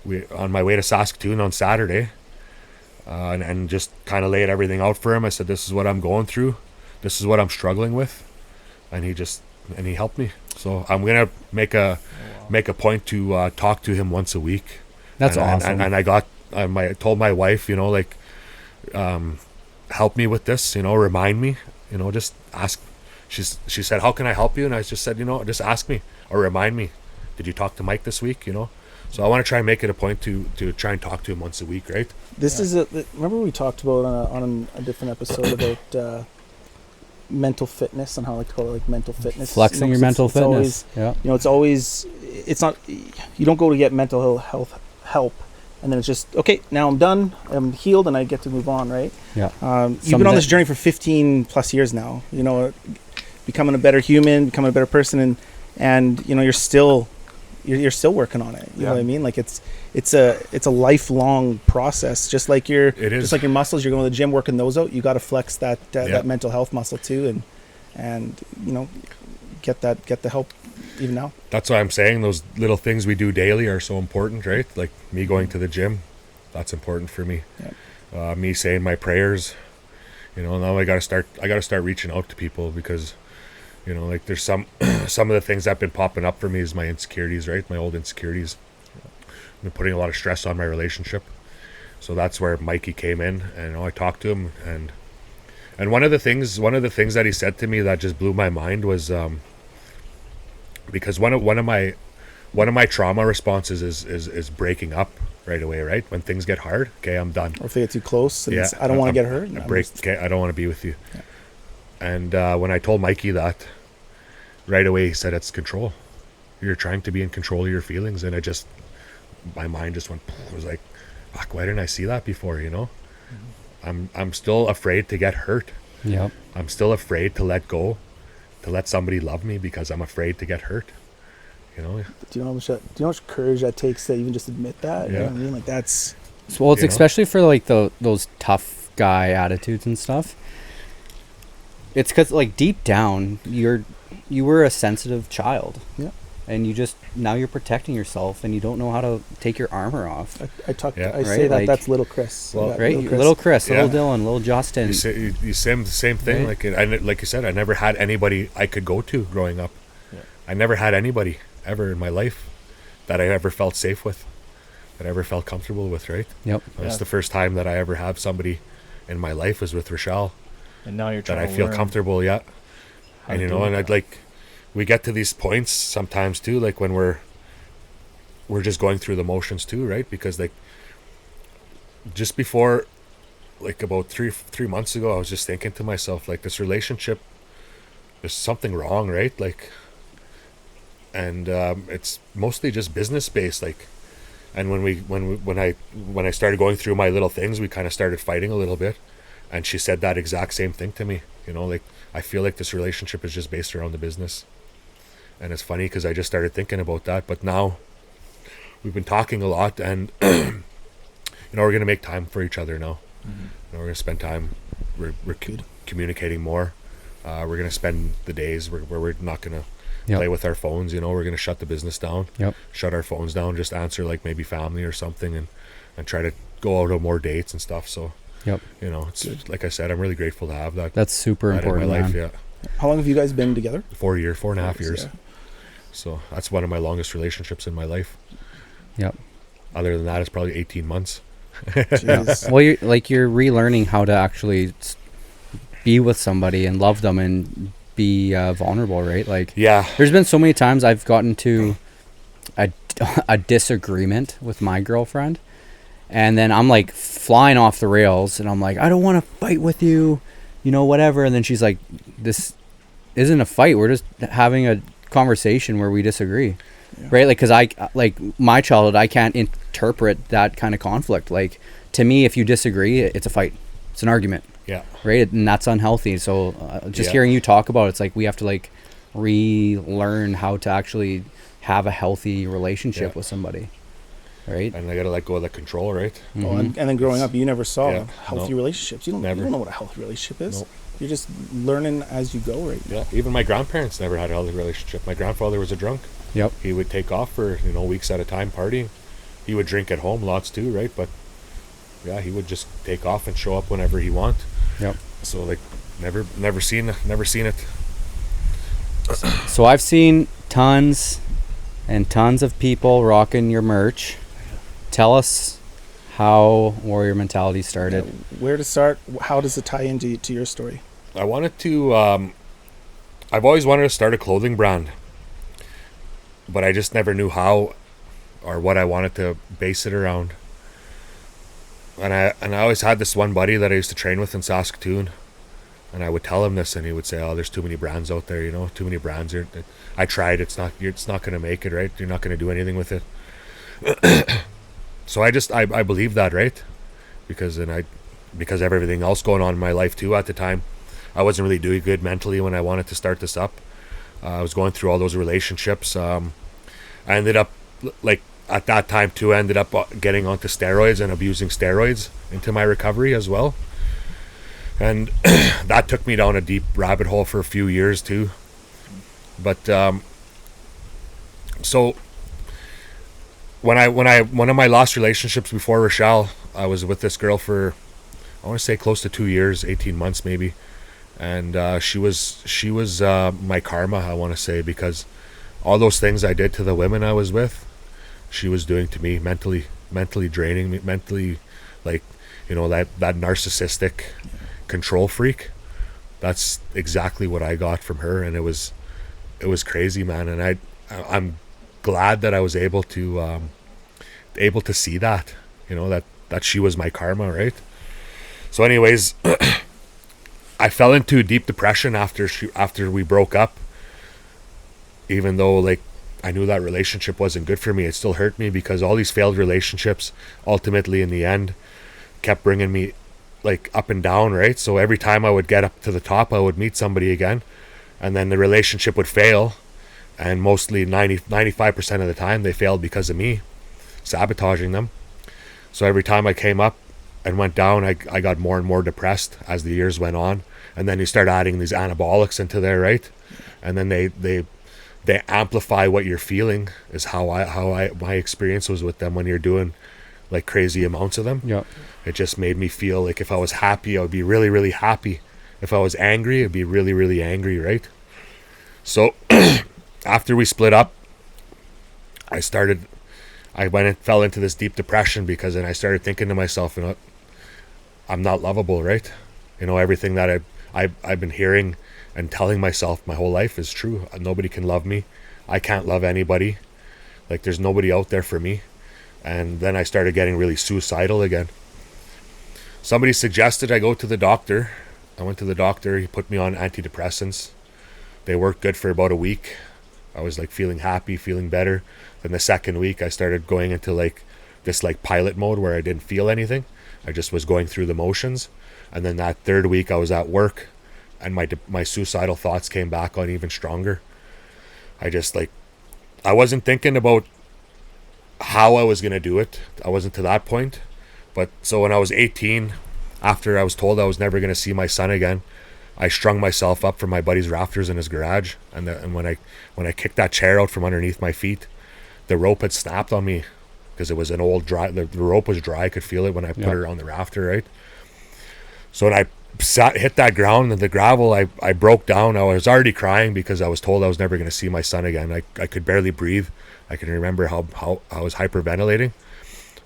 S4: we on my way to Saskatoon on Saturday, and just kind of laid everything out for him. I said, this is what I'm going through, this is what I'm struggling with, and he helped me. So I'm gonna make a point to talk to him once a week.
S1: That's awesome.
S4: And I told my wife, you know, like, help me with this, you know, remind me, you know, just ask. She said, how can I help you? And I just said, you know, just ask me or remind me. Did you talk to Mike this week? You know, so I want to try and make it a point to try and talk to him once a week, right?
S3: This is remember we talked about on a different episode about mental fitness and how I like to call it, like mental fitness,
S1: flexing your mental fitness.
S3: It's not, you don't go to get mental health help and then it's just, okay, now I'm done, I'm healed, and I get to move on, right? You've been on this journey for 15 plus years now, you know, becoming a better human, becoming a better person, and you know, you're still working on it, you know what I mean? Like it's a lifelong process, just like your muscles. You're going to the gym, working those out, you got to flex that mental health muscle too, and you know, get the help even now. That's
S4: why I'm saying those little things we do daily are so important, right? Like me going to the gym, that's important for me. Me saying my prayers, you know. Now I gotta start reaching out to people, because, you know, like there's some of the things that have been popping up for me is my insecurities, right? My old insecurities. I've been putting a lot of stress on my relationship. So that's where Mikey came in, and, you know, I talked to him, and one of the things that he said to me that just blew my mind was, because one of my trauma responses is breaking up right away, right? When things get hard, okay, I'm done.
S3: Or if they get too close, and I don't want to get hurt.
S4: I don't want to be with you. Yeah. And when I told Mikey that, right away he said, it's control. You're trying to be in control of your feelings. And my mind just went, I was like, fuck, why didn't I see that before, you know? Mm-hmm. I'm still afraid to get hurt.
S1: Yep.
S4: I'm still afraid to let go, to let somebody love me, because I'm afraid to get hurt, you know?
S3: Do you know how much courage that takes to even just admit that?
S4: Yeah.
S3: You know what I mean? Like that's...
S1: Well, it's especially for like those tough guy attitudes and stuff. It's because, like, deep down, you were a sensitive child.
S3: Yeah. And
S1: now you're protecting yourself, and you don't know how to take your armor off.
S3: I say that, like, that's little Chris.
S1: Well, right? Little Chris, little Dylan, little Justin.
S4: You say the same thing. Right? Like you said, I never had anybody I could go to growing up. Yeah. I never had anybody ever in my life that I ever felt safe with, that I ever felt comfortable with, right?
S1: Yep.
S4: That's the first time that I ever have somebody in my life was with Rochelle.
S2: And now you're trying
S4: that I feel comfortable, and you know, and I'd like, we get to these points sometimes too, like when we're just going through the motions too, right? Because like just before, like about three months ago, I was just thinking to myself, like, this relationship, there's something wrong, right? Like, and it's mostly just business based, like, and when I started going through my little things, we kind of started fighting a little bit. And she said that exact same thing to me, you know, like, I feel like this relationship is just based around the business. And it's funny because I just started thinking about that, but now we've been talking a lot, and we're going to make time for each other now. We're going to spend time. We're communicating more. We're going to spend the days where we're not going to play with our phones. We're going to shut the business down. Shut our phones down. Just answer like maybe family or something, and try to go out on more dates and stuff. So it's good. Like I said, I'm really grateful to have that.
S1: That's super important
S4: in my life.
S1: man.
S3: How long have you guys been together?
S4: 4 and a half years. So that's one of my longest relationships in my life. Other than that, it's probably 18 months.
S1: Well, you're relearning how to actually be with somebody and love them and be vulnerable, right? There's been so many times I've gotten to a disagreement with my girlfriend, and then I'm like flying off the rails, and I'm like, I don't want to fight with you, whatever. And then she's like, this isn't a fight. We're just having a conversation where we disagree. Right? Because my childhood, I can't interpret that kind of conflict. To me, if you disagree, it's a fight. It's an argument. Right? And that's unhealthy. So hearing you talk about it, it's like we have to relearn how to actually have a healthy relationship with somebody. Right?
S4: And I got to let go of the control, right?
S3: And then growing up, you never saw healthy relationships. You don't know what a healthy relationship is. Nope. You're just learning as you go, right?
S4: Yeah. Even my grandparents never had a healthy relationship. My grandfather was a drunk. He would take off for weeks at a time partying. He would drink at home lots too, right? But he would just take off and show up whenever he want. So never seen it.
S1: So I've seen tons and tons of people rocking your merch. Tell us how Warrior Mentality started.
S3: Where to start? How does it tie into your story?
S4: I wanted to. I've always wanted to start a clothing brand, but I just never knew how or what I wanted to base it around. And I always had this one buddy that I used to train with in Saskatoon, and I would tell him this, and he would say, "Oh, there's too many brands out there. Too many brands. I tried. It's not going to make it, right? You're not going to do anything with it." So I believe that, right? Because of everything else going on in my life too at the time, I wasn't really doing good mentally when I wanted to start this up. I was going through all those relationships. I ended up, at that time too, I ended up getting onto steroids and abusing steroids into my recovery as well. And that took me down a deep rabbit hole for a few years too. But so when one of my last relationships before Rochelle, I was with this girl for, I want to say close to 2 years, 18 months maybe. And she was my karma, I want to say, because all those things I did to the women I was with, she was doing to me, mentally draining me, mentally, that narcissistic control freak. That's exactly what I got from her, and it was crazy, man. And I'm glad that I was able to see that, that she was my karma, right? So anyways, I fell into deep depression after we broke up. Even though I knew that relationship wasn't good for me, it still hurt me because all these failed relationships ultimately in the end kept bringing me up and down, right? So every time I would get up to the top, I would meet somebody again, and then the relationship would fail, and mostly 95% of the time they failed because of me sabotaging them. So every time I came up and went down, I got more and more depressed as the years went on. And then you start adding these anabolics into there, right? And then they amplify what you're feeling, is how my experience was with them when you're doing crazy amounts of them. It just made me feel like if I was happy, I would be really, really happy. If I was angry, I'd be really, really angry, right? So after we split up, I went and fell into this deep depression because then I started thinking to myself, I'm not lovable, right? Everything that I've been hearing and telling myself my whole life is true. Nobody can love me. I can't love anybody. There's nobody out there for me. And then I started getting really suicidal again. Somebody suggested I go to the doctor. I went to the doctor. He put me on antidepressants. They worked good for about a week. I was feeling happy, feeling better. Then the second week I started going into this pilot mode where I didn't feel anything. I just was going through the motions. And then that third week I was at work, and my suicidal thoughts came back on even stronger. I just like, I wasn't thinking about how I was going to do it. I wasn't to that point. But so when I was 18, after I was told I was never going to see my son again, I strung myself up from my buddy's rafters in his garage. And when I kicked that chair out from underneath my feet, the rope had snapped on me because it was an old dry. The rope was dry. I could feel it when I put it on the rafter, right? So when I hit that ground and the gravel, I broke down. I was already crying because I was told I was never going to see my son again. I could barely breathe. I can remember how I was hyperventilating.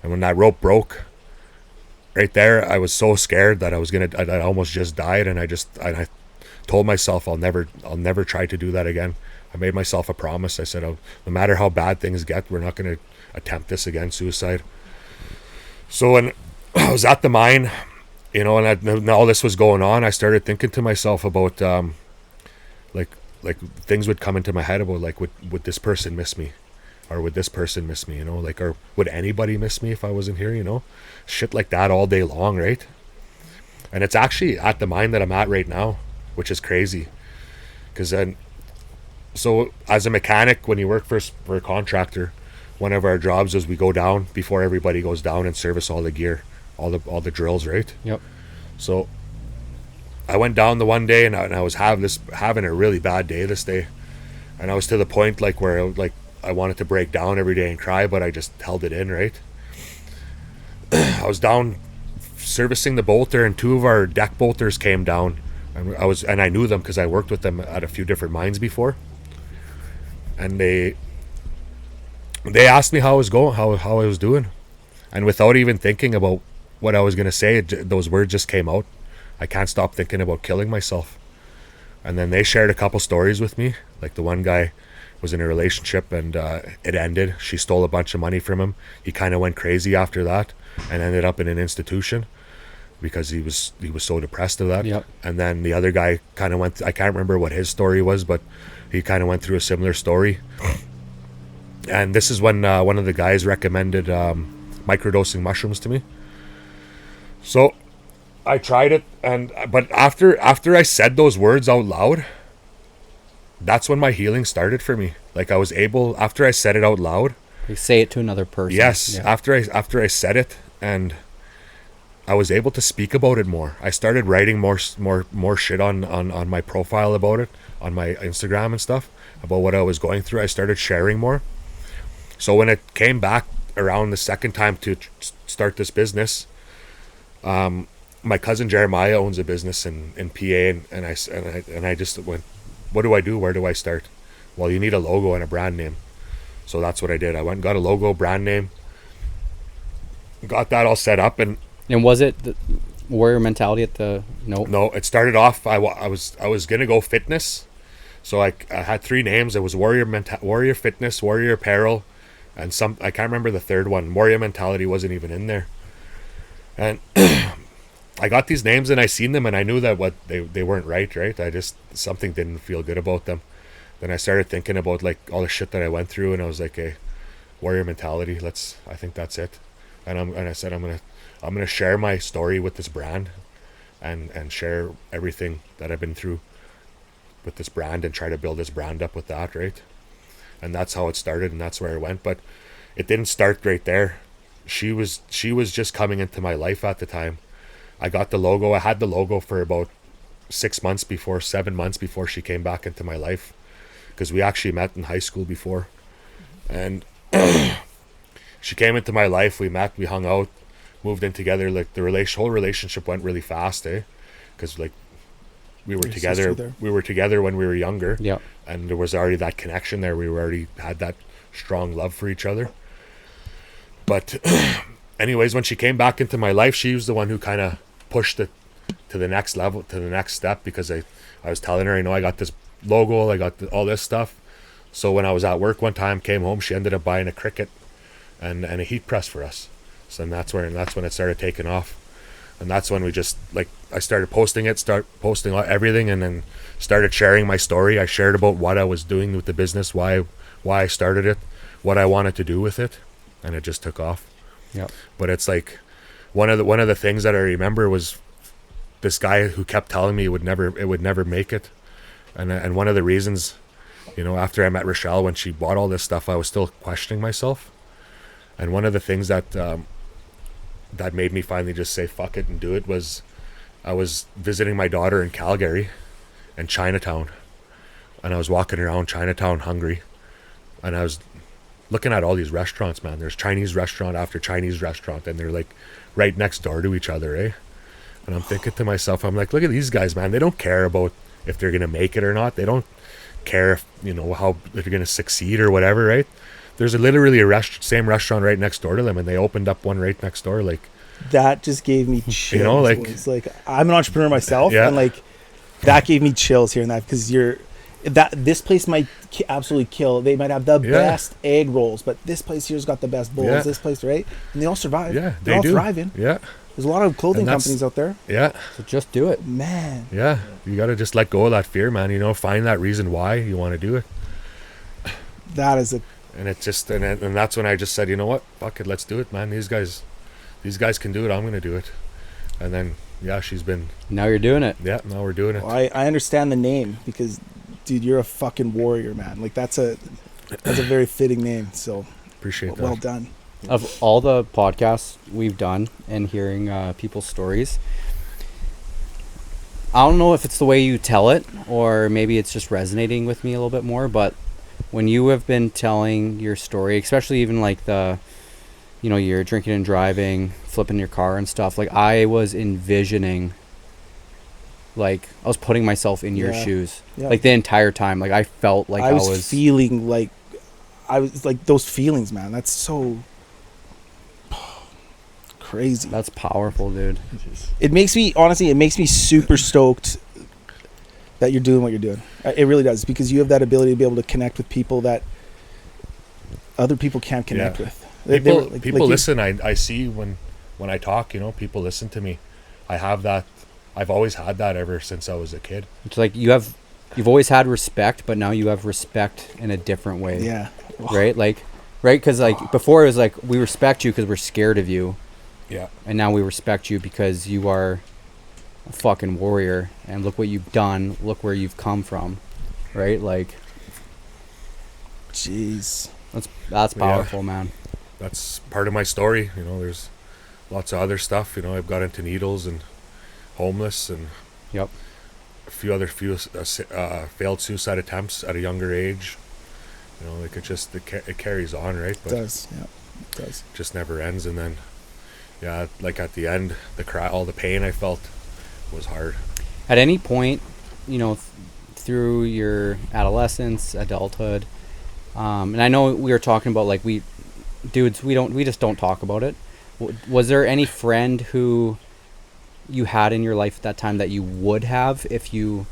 S4: And when that rope broke, right there, I was so scared that I almost just died. And I told myself I'll never try to do that again. I made myself a promise. I said, no matter how bad things get, we're not going to attempt this again, suicide. So when I was at the mine, you know, and all this was going on, I started thinking to myself about, like things would come into my head about, like, would this person miss me? Or would this person miss me, you know? Like, or would anybody miss me if I wasn't here, you know? Shit like that all day long, right? And it's actually at the mine that I'm at right now, which is crazy. Because then, so as a mechanic, when you work for a contractor, one of our jobs is we go down before everybody goes down and service all the gear, all the drills, right?
S1: Yep.
S4: So I went down the one day and I was having a really bad day this day, and I was to the point like where I wanted to break down every day and cry, but I just held it in, right? I was down servicing the bolter, and two of our deck bolters came down, and I knew them because I worked with them at a few different mines before, and they asked me how I was going, how I was doing, and without even thinking about what I was gonna say, those words just came out. I can't stop thinking about killing myself. And then they shared a couple stories with me. Like, the one guy was in a relationship and it ended. She stole a bunch of money from him. He kind of went crazy after that and ended up in an institution because he was so depressed of that.
S1: Yep.
S4: And then the other guy kind of went, I can't remember what his story was, but he kind of went through a similar story. And this is when one of the guys recommended microdosing mushrooms to me. So I tried it, but after I said those words out loud, that's when my healing started for me. Like, I was able, after I said it out loud.
S1: You say it to another person.
S4: Yes,
S1: Yeah.
S4: after I said it, and I was able to speak about it more. I started writing more shit on my profile about it, on my Instagram and stuff, about what I was going through. I started sharing more. So when it came back around the second time to start this business, my cousin Jeremiah owns a business in PA, and I just went, what do I do? Where do I start? Well, you need a logo and a brand name. So that's what I did. I went and got a logo, brand name, got that all set up. And
S1: was it the warrior mentality at the
S4: No, it started off, I was gonna go fitness. So I had three names. It was warrior fitness, warrior apparel, and I can't remember the third one. Warrior mentality wasn't even in there. And I got these names and I seen them and I knew that they weren't right. I just, something didn't feel good about them. Then I started thinking about, like, all the shit that I went through, and I was like, hey, warrior mentality, I think that's it. And I said I'm gonna share my story with this brand, and share everything that I've been through with this brand, and try to build this brand up with that, right? And that's how it started, and that's where it went. But it didn't start right there. She was just coming into my life at the time. I got the logo. I had the logo for about 7 months before she came back into my life, because we actually met in high school before. And she came into my life. We met, we hung out, moved in together. Like, the whole relationship went really fast, because, like, we were together. We were together when we were younger.
S1: Yeah.
S4: And there was already that connection there. We already had that strong love for each other. But anyways, when she came back into my life, she was the one who kind of pushed it to the next level, to the next step, because I was telling her, I got this logo, I got all this stuff. So when I was at work one time, came home, she ended up buying a Cricut and a heat press for us. So that's when it started taking off. And that's when we just, like, I started posting everything, and then started sharing my story. I shared about what I was doing with the business, why I started it, what I wanted to do with it, and it just took off.
S1: Yep.
S4: But it's like, one of the things that I remember was this guy who kept telling me it would never make it, and one of the reasons You know, after I met Rochelle, when she bought all this stuff, I was still questioning myself. And one of the things that that made me finally just say fuck it and do it was I was visiting my daughter in Calgary and Chinatown. And I was walking around Chinatown hungry. And I was looking at all these restaurants, man. There's Chinese restaurant after Chinese restaurant, and they're like right next door to each other, eh? And I'm thinking to myself, I'm like, look at these guys, man. They don't care about if they're going to make it or not. They don't care if, you know, how they're going to succeed or whatever, right? There's literally a same restaurant right next door to them, and they opened up one right next door. Like,
S3: that just gave me chills.
S4: You know, like,
S3: It's like, I'm an entrepreneur myself,
S4: Yeah.
S3: and like that gave me chills hearing that, because this place might absolutely kill. They might have the best egg rolls, but this place here's got the best bowls.
S4: Yeah.
S3: This place, right? And they all survive.
S4: yeah,
S3: They're all
S4: do.
S3: thriving.
S4: Yeah,
S3: There's a lot of clothing
S4: And that's-
S3: companies out there.
S4: yeah,
S1: So just do it.
S3: Man,
S4: yeah. You got to just let go of that fear, man. You know, find that reason why you want to do it.
S3: that is a
S4: And it just and that's when I just said, you know what, fuck it, let's do it, man. These guys can do it. I'm gonna do it. And then she's been
S1: Now you're doing it.
S4: now we're doing it.
S3: I understand the name, because, dude, you're a fucking warrior, man. Like that's a very fitting name. So
S4: Appreciate that.
S3: well done.
S1: Of all the podcasts we've done and hearing people's stories, I don't know if it's the way you tell it or maybe it's just resonating with me a little bit more, but when you have been telling your story, especially even like you're drinking and driving, flipping your car and stuff, like I was envisioning, like I was putting myself in your shoes, like the entire time. Like I felt like
S3: I was feeling like I was like those feelings, man. That's so crazy.
S1: That's powerful, dude.
S3: It makes me super stoked that you're doing what you're doing. It really does, because you have that ability to be able to connect with people that other people can't connect with.
S4: People listen. I see when I talk, you know, people listen to me. I have that. I've always had that ever since I was a kid.
S1: It's like you've always had respect, but now you have respect in a different way.
S3: Yeah.
S1: Right? Like, right? Because like before it was like we respect you because we're scared of you.
S4: Yeah.
S1: And now we respect you because you are a fucking warrior, and look what you've done. Look where you've come from. Right? Like,
S3: jeez.
S1: That's powerful, man.
S4: That's part of my story. You know, there's lots of other stuff. You know, I've got into needles and homeless and
S1: Yep.
S4: a few failed suicide attempts at a younger age. You know, like it carries on, right?
S3: It does. Yeah, it does.
S4: Just never ends. And then, like at the end, all the pain I felt was hard.
S1: At any point, you know, through your adolescence, adulthood, and I know we were talking about like we just don't talk about it. Was there any friend who you had in your life at that time that you would have if you,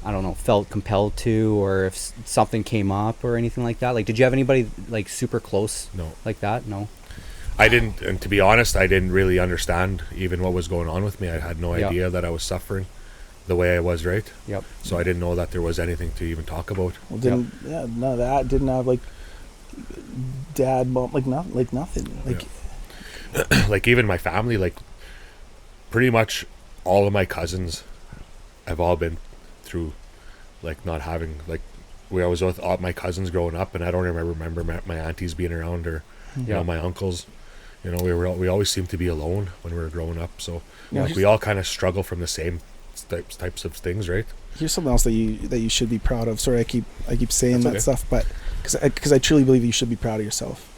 S1: I don't know, felt compelled to, or if something came up or anything like that? Like, did you have anybody like super close?
S4: No.
S1: Like that? No.
S4: I didn't, and to be honest, I didn't really understand even what was going on with me. I had no
S1: Yep.
S4: idea that I was suffering the way I was, right?
S1: Yep.
S4: So I didn't know that there was anything to even talk about.
S3: Well, none of that. Didn't have like dad, mom, like nothing. Like,
S4: Like even my family, like pretty much all of my cousins have all been through like not having, like I was with all my cousins growing up, and I don't remember my aunties being around, or you know, my uncles. You know, we always seemed to be alone when we were growing up. So like we all kind of struggle from the same types of things, right?
S3: Here's something else that you should be proud of. Sorry, I keep saying
S4: That's
S3: that
S4: okay.
S3: stuff, but because I truly believe you should be proud of yourself.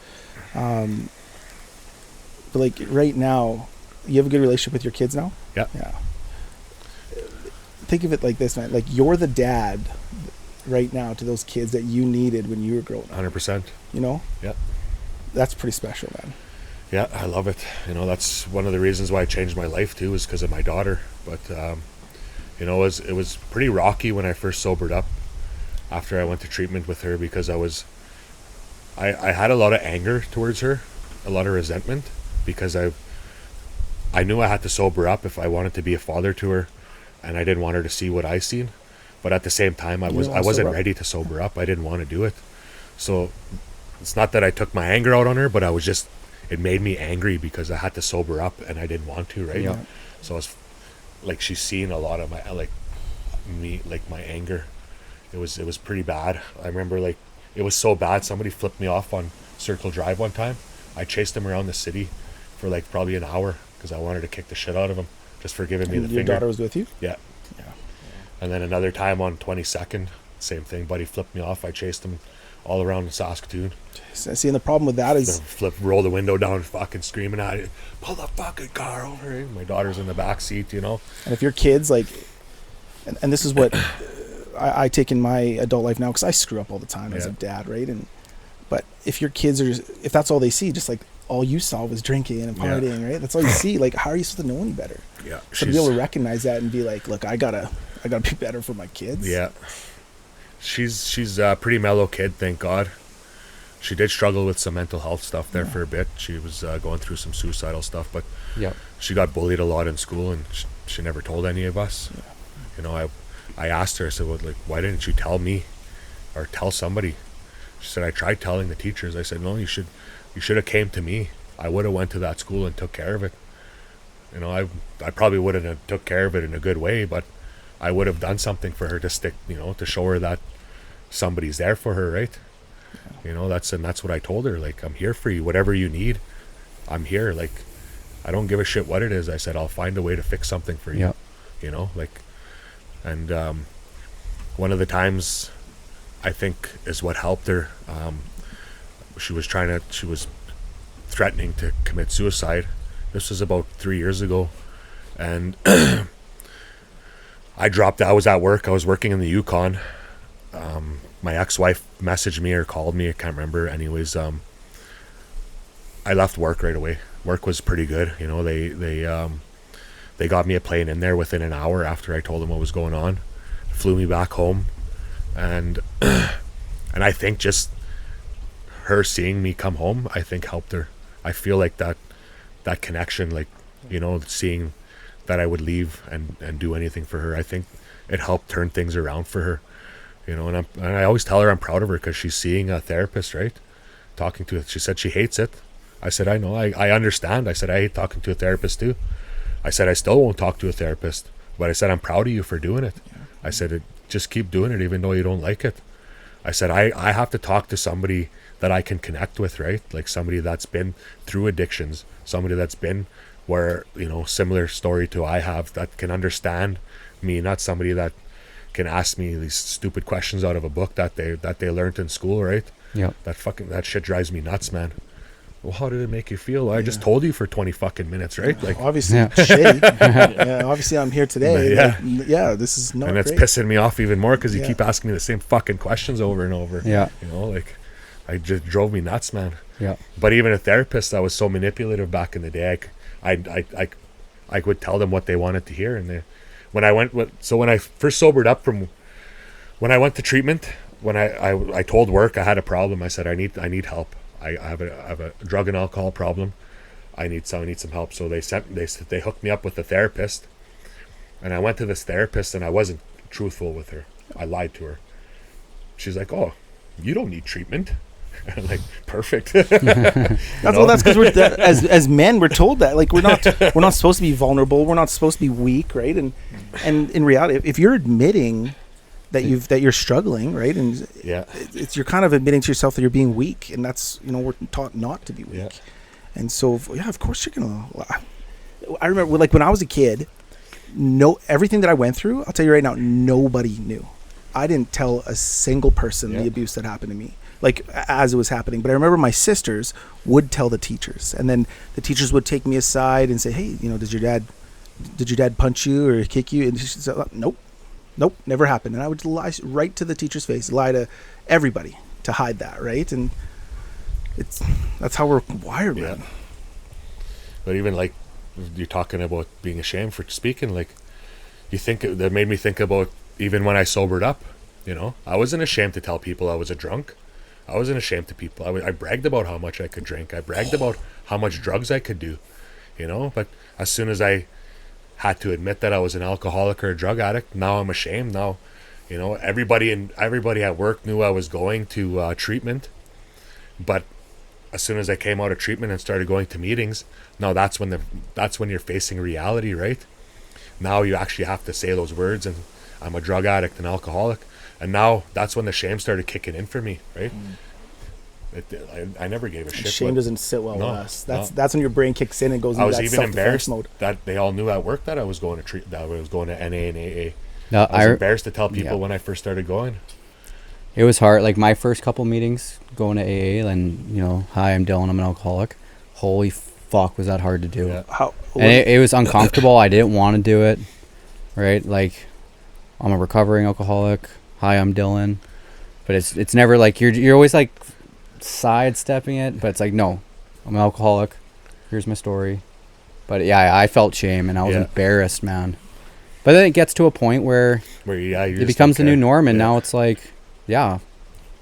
S3: But like right now, you have a good relationship with your kids now.
S4: Yeah.
S3: Yeah. Think of it like this, man. Like you're the dad right now to those kids that you needed when you were growing up.
S4: 100%.
S3: You know.
S4: Yeah.
S3: That's pretty special, man.
S4: Yeah, I love it. You know, that's one of the reasons why I changed my life too, is because of my daughter. But you know, it was pretty rocky when I first sobered up after I went to treatment with her, because I had a lot of anger towards her, a lot of resentment, because I knew I had to sober up if I wanted to be a father to her, and I didn't want her to see what I seen. But at the same time, I wasn't ready to sober up. I didn't want to do it. So it's not that I took my anger out on her, but it made me angry because I had to sober up and I didn't want to, right?
S1: Yeah.
S4: So I was like, she's seen a lot of my my anger, it was pretty bad. I remember, like, it was so bad, somebody flipped me off on Circle Drive one time. I chased him around the city for like probably an hour because I wanted to kick the shit out of him just for giving me the
S3: Your
S4: finger.
S3: daughter was with you?
S4: Yeah. And then another time on 22nd, same thing. Buddy flipped me off. I chased him all around Saskatoon.
S3: See, and the problem with that is
S4: Roll the window down, fucking screaming at it. Pull the fucking car over here. My daughter's in the back seat, you know.
S3: and if your kids like, and this is what I take in my adult life now, because I screw up all the time as a dad, right? But if your kids are, if that's all they see, just like all you saw was drinking and partying, right? That's all you see. Like, how are you supposed to know any better?
S4: Yeah.
S3: So to be able to recognize that and be like, look, I gotta be better for my kids.
S4: Yeah. She's a pretty mellow kid, thank God. She did struggle with some mental health stuff there for a bit. She was going through some suicidal stuff, but she got bullied a lot in school, and she never told any of us. Yeah. You know, I asked her, I said, well, like, why didn't you tell me or tell somebody? She said, I tried telling the teachers. I said, no, you should have came to me. I would have went to that school and took care of it. You know, I probably wouldn't have took care of it in a good way, but I would have done something for her to stick, you know, to show her that somebody's there for her, right? You know, that's what I told her. Like, I'm here for you. Whatever you need, I'm here. Like, I don't give a shit what it is. I said, I'll find a way to fix something for you.
S1: Yeah.
S4: You know, like, and one of the times I think is what helped her. She was threatening to commit suicide. This was about 3 years ago, and I was at work. I was working in the Yukon. My ex-wife messaged me or called me. I can't remember. Anyways, I left work right away. Work was pretty good. You know, they got me a plane in there within an hour after I told them what was going on. Flew me back home, and I think just her seeing me come home, I think helped her. I feel like that connection, like, you know, seeing that I would leave and do anything for her, I think it helped turn things around for her. You know, and I always tell her I'm proud of her because she's seeing a therapist, right? Talking to it. She said she hates it. I said, I know, I understand. I said, I hate talking to a therapist too. I said, I still won't talk to a therapist, but I said, I'm proud of you for doing it. Yeah. I said, just keep doing it even though you don't like it. I said, I have to talk to somebody that I can connect with, right? Like somebody that's been through addictions, somebody that's been where, you know, similar story to I have, that can understand me, not somebody that can ask me these stupid questions out of a book that they learned in school, right?
S1: Yeah.
S4: That shit drives me nuts, man. Well, how did it make you feel? Well, I just told you for 20 fucking minutes, right? Like,
S3: obviously, shitty. Yeah, obviously, I'm here today. This is not.
S4: And it's
S3: great.
S4: pissing me off even more because you keep asking me the same fucking questions over and over.
S1: Yeah.
S4: You know, like, I just drove me nuts, man.
S1: Yeah.
S4: But even a therapist, I was so manipulative back in the day. I would tell them what they wanted to hear, and when I first sobered up from when I went to treatment, when I told work I had a problem, I said I need help. I have a drug and alcohol problem. I need some help. So they hooked me up with a therapist, and I went to this therapist and I wasn't truthful with her. I lied to her. She's like, "Oh, you don't need treatment." I'm like, perfect. That's
S3: because we're as men we're told that, like, we're not supposed to be vulnerable. We're not supposed to be weak, right? And in reality, if you're admitting that you're struggling, right, and it's you're kind of admitting to yourself that you're being weak, and that's, you know, we're taught not to be weak. Yeah. And so, of course you're gonna. I remember, like, when I was a kid, everything that I went through, I'll tell you right now, nobody knew. I didn't tell a single person the abuse that happened to me, like, as it was happening. But I remember my sisters would tell the teachers, and then the teachers would take me aside and say, "Hey, you know, did your dad punch you or kick you?" And she said, "Nope, never happened." And I would lie right to the teacher's face, lie to everybody to hide that, right? And that's how we're wired, man.
S4: But even, like, you're talking about being ashamed for speaking, like, that made me think about even when I sobered up. You know, I wasn't ashamed to tell people I was a drunk. I wasn't ashamed to people. I bragged about how much I could drink. I bragged about how much drugs I could do, you know. But as soon as I had to admit that I was an alcoholic or a drug addict, now I'm ashamed. Now, you know, everybody at work knew I was going to treatment. But as soon as I came out of treatment and started going to meetings, now that's when you're facing reality, right? Now you actually have to say those words, and I'm a drug addict and alcoholic. And now that's when the shame started kicking in for me, right? I never gave a shit.
S3: Shame doesn't sit well
S4: No,
S3: with us.
S4: no.
S3: That's when your brain kicks in and goes
S4: I
S3: into
S4: was
S3: that
S4: even
S3: self-defense
S4: embarrassed
S3: mode.
S4: that they all knew at work that I was going that I was going to NA and AA.
S1: No,
S4: I was embarrassed to tell people when I first started going.
S1: It was hard. Like my first couple meetings going to AA, and hi, I'm Dylan. I'm an alcoholic. Holy fuck, was that hard to do?
S4: Yeah.
S1: And it was uncomfortable. I didn't want to do it. Right, like I'm a recovering alcoholic. Hi, I'm Dylan. But it's never like you're always like sidestepping it. But it's like, no, I'm an alcoholic. Here's my story. But yeah, I felt shame and I was embarrassed, man. But then it gets to a point where it becomes the new norm, and now it's like,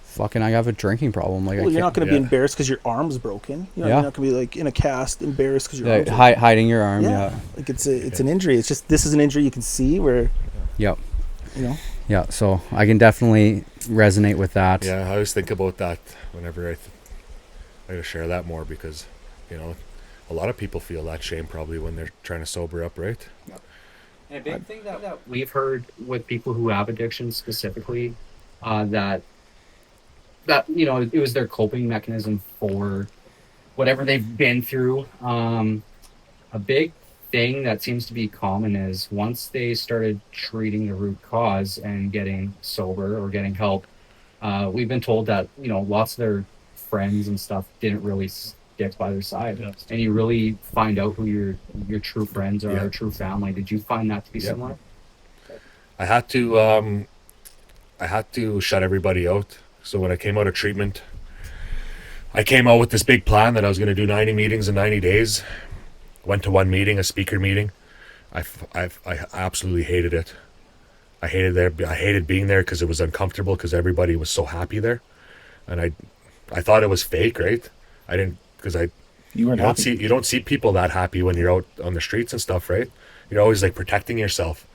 S1: fucking, I have a drinking problem. Like,
S3: you're not going to be embarrassed because your arm's broken. You're not going to be like in a cast, embarrassed because your arm's
S1: hiding your arm. Yeah,
S3: like it's an injury. It's just this is an injury you can see where.
S1: Yep.
S3: Yeah,
S1: so I can definitely resonate with that.
S4: Yeah, I always think about that whenever I gotta share that more, because a lot of people feel that shame probably when they're trying to sober up, right?
S5: And a big thing that we've heard with people who have addictions specifically, that it was their coping mechanism for whatever they've been through. A big thing that seems to be common is once they started treating the root cause and getting sober or getting help, we've been told that lots of their friends and stuff didn't really stick by their side, and you really find out who your true friends are, or true family. Did you find that to be similar?
S4: I had to shut everybody out. So when I came out of treatment, I came out with this big plan that I was going to do 90 meetings in 90 days. Went to one meeting, a speaker meeting. I absolutely hated it. I hated being there because it was uncomfortable, because everybody was so happy there, and I thought it was fake, right? I didn't, because you don't see people that happy when you're out on the streets and stuff, right? You're always like protecting yourself.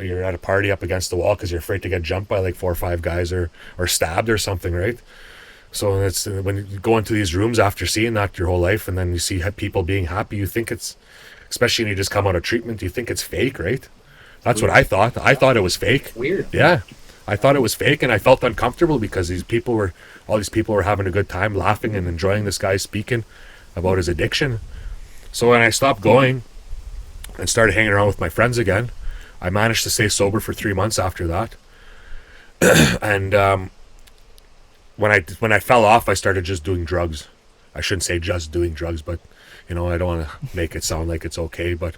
S4: You're at a party up against the wall because you're afraid to get jumped by like 4 or 5 guys or stabbed or something, right? So it's when you go into these rooms after seeing that your whole life, and then you see people being happy, you think it's, especially when you just come out of treatment, you think it's fake, right? That's what I thought. I thought it was fake.
S5: Weird.
S4: Yeah, I thought it was fake, and I felt uncomfortable because all these people were having a good time, laughing and enjoying this guy speaking about his addiction. So when I stopped going and started hanging around with my friends again, I managed to stay sober for 3 months after that. And when I fell off, I started just doing drugs. I shouldn't say just doing drugs, but I don't want to make it sound like it's okay, but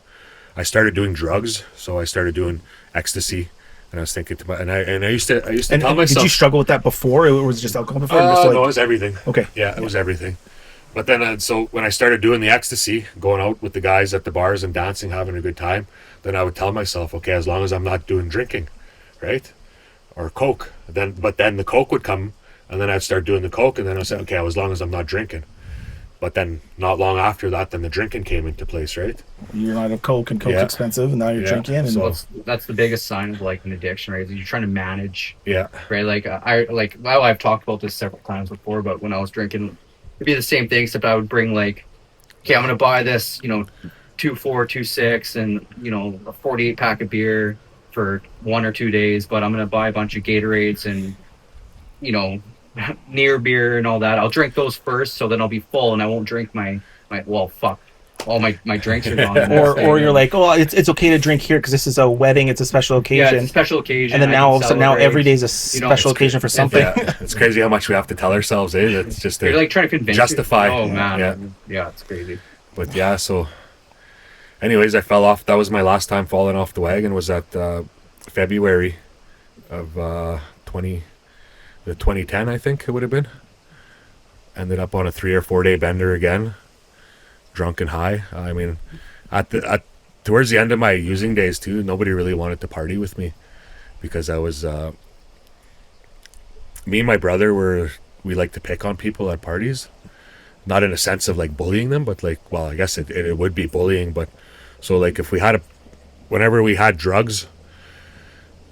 S4: I started doing drugs. So I started doing ecstasy, and I was thinking to I used to tell myself.
S3: Did you struggle with that before, or was it just alcohol before?
S4: No, it was everything.
S3: Okay.
S4: Yeah, it was everything. But then, so when I started doing the ecstasy, going out with the guys at the bars and dancing, having a good time, then I would tell myself, okay, as long as I'm not doing drinking, right? Or coke. But then the coke would come, and then I'd start doing the coke, and then I'd say, okay, as long as I'm not drinking. But then not long after that, then the drinking came into place, right?
S3: You're out of coke, and coke's expensive, and now you're drinking. And
S5: so that's the biggest sign of like an addiction, right? You're trying to manage.
S4: Yeah.
S5: Right. Like I've talked about this several times before, but when I was drinking, it'd be the same thing, except I would bring like, okay, I'm gonna buy this, 2.4, 2.6, and a 48 pack of beer for 1 or 2 days, but I'm gonna buy a bunch of Gatorades and near beer and all that. I'll drink those first, so then I'll be full, and I won't drink all my drinks are gone.
S3: or you're like, oh, it's okay to drink here because this is a wedding, it's a special occasion.
S5: Yeah, it's a special occasion.
S3: And then now all of a sudden, every day is a special occasion for something.
S4: Yeah, it's crazy how much we have to tell ourselves, eh? It's just
S5: you're like trying to convince
S4: justify.
S5: Oh man, yeah, it's crazy.
S4: But yeah, so anyways, I fell off. That was my last time falling off the wagon. Was at February of 2010, I think it would have been. Ended up on a 3 or 4 day bender again, drunk and high. I mean, towards the end of my using days too, nobody really wanted to party with me because I was me and my brother we like to pick on people at parties, not in a sense of like bullying them, but like, well, I guess it would be bullying, but so like if we had whenever we had drugs,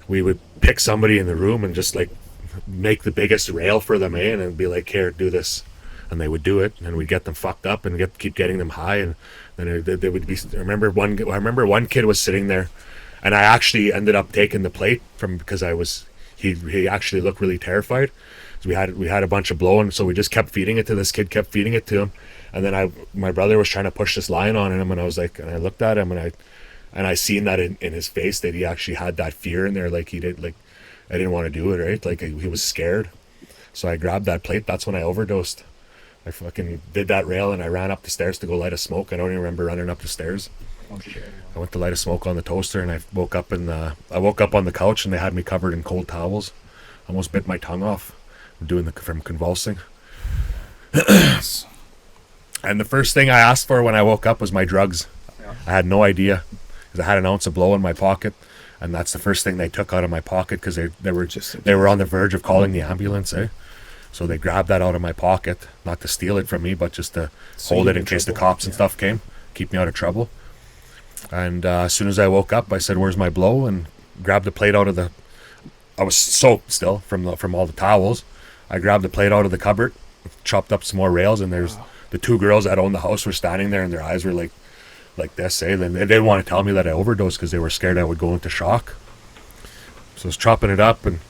S4: we would pick somebody in the room and just like make the biggest rail for them in and be like, here, do this, and they would do it, and we'd get them fucked up and keep getting them high, and then they would be. I remember one kid was sitting there, and I actually ended up taking the plate from because he actually looked really terrified. So we had a bunch of blow, and so we just kept feeding it to this kid, kept feeding it to him. And then my brother was trying to push this line on him, and I was like, and I looked at him, and I seen that in his face that he actually had that fear in there, like he did, like I didn't want to do it, right? Like he was scared. So I grabbed that plate. That's when I overdosed. I fucking did that rail, and I ran up the stairs to go light a smoke. I don't even remember running up the stairs.
S5: Oh, shit.
S4: I went to light a smoke on the toaster, and I woke up on the couch, and they had me covered in cold towels. Almost bit my tongue off from convulsing. And the first thing I asked for when I woke up was my drugs.
S5: Yeah.
S4: I had no idea, because I had an ounce of blow in my pocket, and that's the first thing they took out of my pocket, because they were on the verge of calling the ambulance, eh? So they grabbed that out of my pocket, not to steal it from me, but just to hold it in case the cops and stuff came, keep me out of trouble. And as soon as I woke up, I said, "Where's my blow?" and grabbed the plate out of the. I was soaked still from all the towels. I grabbed the plate out of the cupboard, chopped up some more rails, and there's the two girls that owned the house were standing there, and their eyes were like this. Eh? Then they didn't want to tell me that I overdosed because they were scared I would go into shock. So I was chopping it up and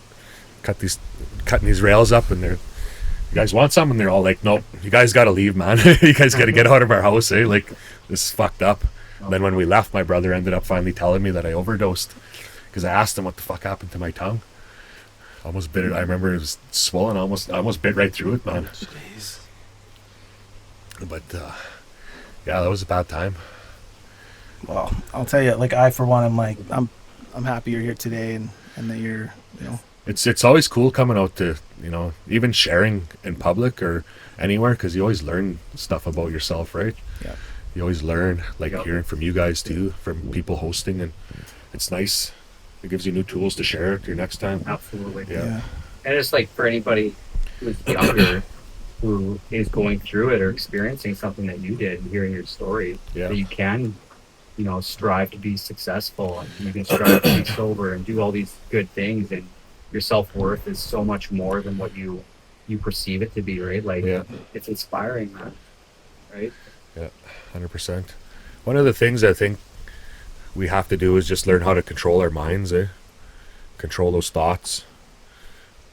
S4: cutting these rails up, and they're, "You guys want some?" And they're all like, "Nope, you guys got to leave, man. You guys got to get out of our house, eh? Like, this is fucked up." And then when we left, my brother ended up finally telling me that I overdosed, because I asked him what the fuck happened to my tongue. Almost bit it. I remember it was swollen. I almost bit right through it, man.
S3: Jeez.
S4: But yeah, that was a bad time.
S3: Well, I'll tell you, like, I for one, I'm happy you're here today, and that you're, you know.
S4: It's always cool coming out to, you know, even sharing in public or anywhere, because you always learn stuff about yourself, right?
S3: Yeah.
S4: You always learn, like hearing from you guys too, from people hosting, and it's nice. It gives you new tools to share it your next time.
S5: Absolutely.
S4: Yeah.
S5: And it's like for anybody who's younger who is going through it or experiencing something that you did and hearing your story, that you can, you know, strive to be successful, and you can strive to be sober and do all these good things, and your self-worth is so much more than what you perceive it to be, right? Like, it's inspiring, man. Right?
S4: Yeah, 100%. One of the things I think we have to do is just learn how to control our minds, control those thoughts.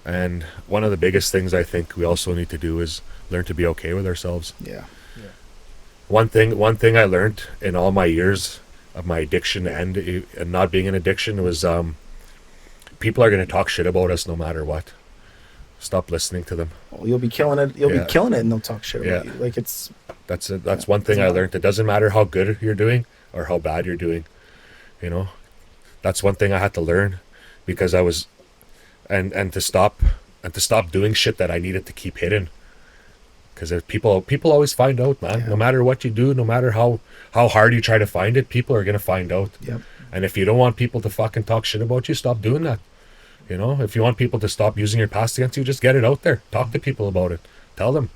S4: And one of the biggest things I think we also need to do is learn to be okay with ourselves.
S3: Yeah.
S4: One thing I learned in all my years of my addiction and not being an addiction was people are going to talk shit about us no matter what. Stop listening to them.
S3: Well, you'll be killing it. You'll be killing it, and they'll talk shit about you. Like, it's.
S4: That's one thing I learned. It doesn't matter how good you're doing or how bad you're doing. You know, that's one thing I had to learn, because I was, and to stop doing shit that I needed to keep hidden. Because if people always find out, man. No matter what you do, no matter how hard you try to find it, people are gonna find out.
S3: Yep.
S4: And if you don't want people to fucking talk shit about you, stop doing that. You know, if you want people to stop using your past against you, just get it out there. Talk to people about it. Tell them.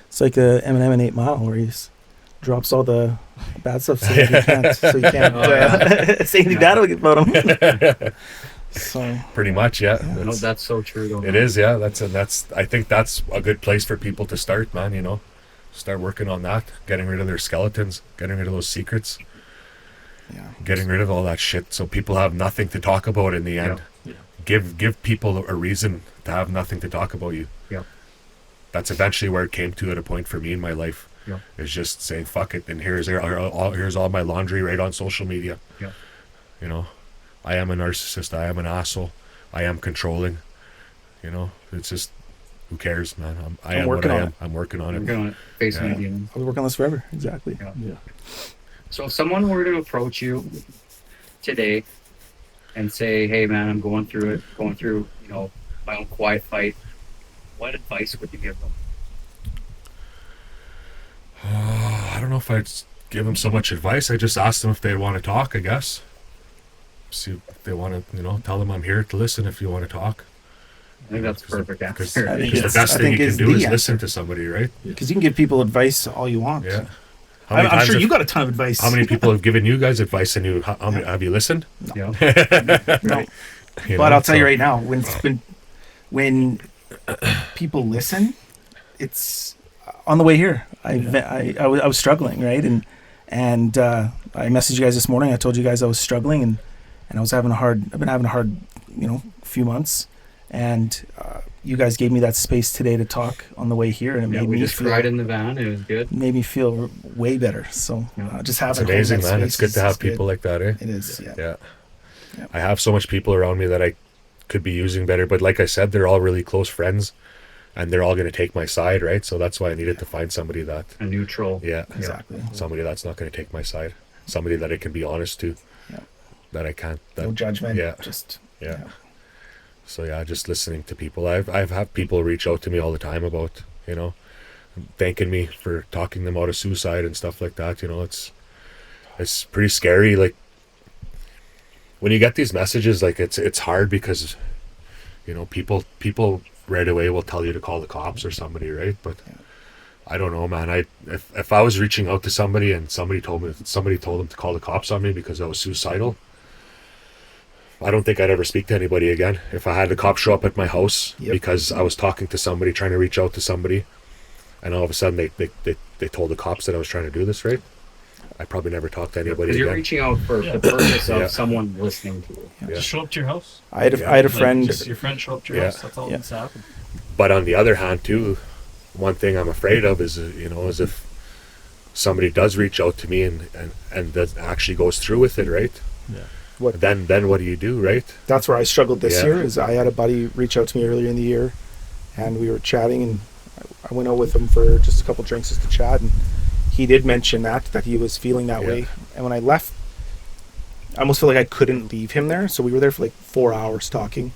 S3: It's like Eminem in 8 Mile, where he drops all the bad stuff so you can't say anything bad about him. So
S4: pretty much, yeah.
S5: That's so true, though.
S4: It is, yeah. I think that's a good place for people to start, man. You know, start working on that, getting rid of their skeletons, getting rid of those secrets, getting rid of all that shit, so people have nothing to talk about in the end.
S5: Yeah.
S4: Give people a reason to have nothing to talk about you.
S5: Yeah.
S4: That's eventually where it came to at a point for me in my life.
S5: Yeah.
S4: Is just saying fuck it, and here's all my laundry right on social media.
S5: Yeah.
S4: You know, I am a narcissist. I am an asshole. I am controlling. You know, it's just, who cares, man? I'm working on it. I'm working on it.
S5: Facing the demons.
S3: I'll work on this forever. Exactly.
S5: Yeah. So if someone were to approach you today and say, "Hey, man, I'm going through, you know, my own quiet fight," what advice would you give them?
S4: I don't know if I'd give them so much advice. I just asked them if they want to talk, I guess. See if they want to, you know, tell them I'm here to listen if you want to talk.
S5: I think that's a perfect answer.
S4: Because the best thing you can do is listen to somebody, right?
S3: Because you can give people advice all you want.
S4: Yeah.
S3: I'm sure you got a ton of advice.
S4: How many people have given you guys advice, and how many, have you listened?
S5: No.
S3: No. But I'll tell you right now, when people listen, it's on the way here. I was struggling, right? And I messaged you guys this morning. I told you guys I was struggling, and I was having a hard. I've been having a hard, few months. And you guys gave me that space today to talk on the way here, and it made
S5: we
S3: me
S5: just
S3: feel,
S5: cried in the van. It was good.
S3: made me feel way better. So just having
S4: It's amazing,
S3: that
S4: man.
S3: space
S4: It's good to have
S3: is good.
S4: people like that, eh?
S3: It is, yeah.
S4: Yeah.
S3: Yeah.
S4: I have so much people around me that I could be using better, but like I said, they're all really close friends, and they're all going to take my side, right? So that's why I needed to find somebody that,
S5: A neutral.
S4: yeah,
S3: Exactly.
S4: somebody that's not going to take my side, somebody that I can be honest to,
S3: Yeah.
S4: that I can't. That,
S3: No judgment.
S4: Yeah.
S3: Just
S4: yeah. So yeah, just listening to people. I've had people reach out to me all the time about, you know, thanking me for talking them out of suicide and stuff like that. You know, it's pretty scary. Like when you get these messages, like it's hard because, you know, people right away will tell you to call the cops or somebody, right? But I don't know, man. If I was reaching out to somebody and somebody told them to call the cops on me because I was suicidal, I don't think I'd ever speak to anybody again. If I had the cops show up at my house because I was talking to somebody, trying to reach out to somebody, and all of a sudden they told the cops that I was trying to do this, right? I'd probably never talk to anybody
S5: Because
S4: again.
S5: you're reaching out for the purpose of
S4: Yeah.
S5: someone listening to you.
S4: Yeah.
S2: Just show up to your house.
S3: I had a friend.
S2: Just your friend show up to your
S4: Yeah.
S2: house. That's all
S3: Yeah.
S2: that needs to happen.
S4: But on the other hand, too, one thing I'm afraid of is, you know, is if somebody does reach out to me and that actually goes through with it, right?
S2: Yeah.
S3: What
S4: Then what do you do, right?
S3: that's where I struggled this
S4: Yeah.
S3: year. Is I had a buddy reach out to me earlier in the year, and we were chatting, and I went out with him for just a couple drinks just to chat, and he did mention that he was feeling that
S4: Yeah.
S3: way. And when I left, I almost felt like I couldn't leave him there. So we were there for like 4 hours talking.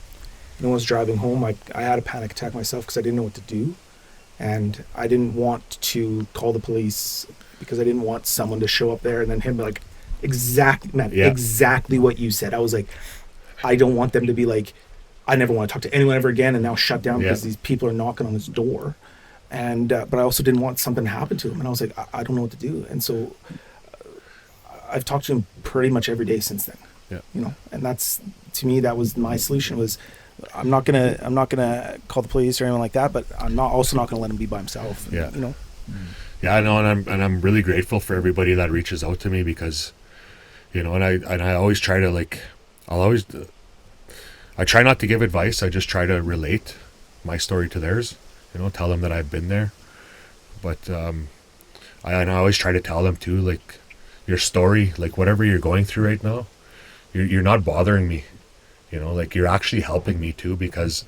S3: And when I was driving home, I had a panic attack myself because I didn't know what to do, and I didn't want to call the police because I didn't want someone to show up there and then him be like, exactly what you said. I was like, I don't want them to be like, I never want to talk to anyone ever again, and now shut down because these people are knocking on his door. And but I also didn't want something to happen to him, and I was like, I don't know what to do. And so I've talked to him pretty much every day since then.
S4: Yeah.
S3: You know, and that's, to me, that was my solution. Was I'm not gonna call the police or anyone like that, but I'm also not gonna let him be by himself.
S4: Yeah.
S3: You know.
S4: Yeah, I know, and I'm really grateful for everybody that reaches out to me because, you know, and I always try to, like, I try not to give advice. I just try to relate my story to theirs. You know, tell them that I've been there. But I always try to tell them too, like, your story, like whatever you're going through right now, you're not bothering me. You know, like, you're actually helping me too, because,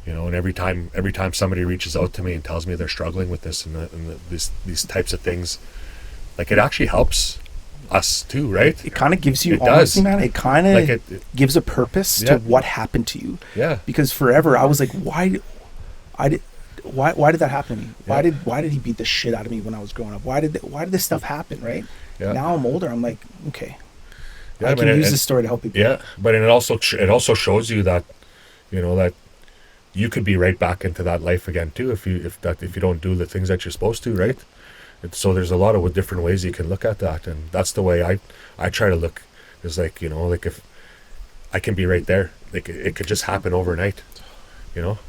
S4: you know, and every time somebody reaches out to me and tells me they're struggling with this and these types of things, like, it actually helps us too, right?
S3: It kind of gives you,
S4: It
S3: honestly,
S4: does.
S3: man, it kind of
S4: Like it
S3: gives a purpose
S4: Yeah.
S3: to what happened to you.
S4: yeah.
S3: Because forever I was like, why did that happen to me? Why did he beat the shit out of me when I was growing up? Why did this stuff happen, right?
S4: Yeah.
S3: Now I'm older, I'm like, okay,
S4: Yeah,
S3: I
S4: but
S3: can use this story to help people.
S4: Yeah, but it also shows you that, you know, that you could be right back into that life again too if you don't do the things that you're supposed to, right? So there's a lot of different ways you can look at that, and that's the way I try to look. Is like, you know, like, if I can be right there, like, it could just happen overnight, you know.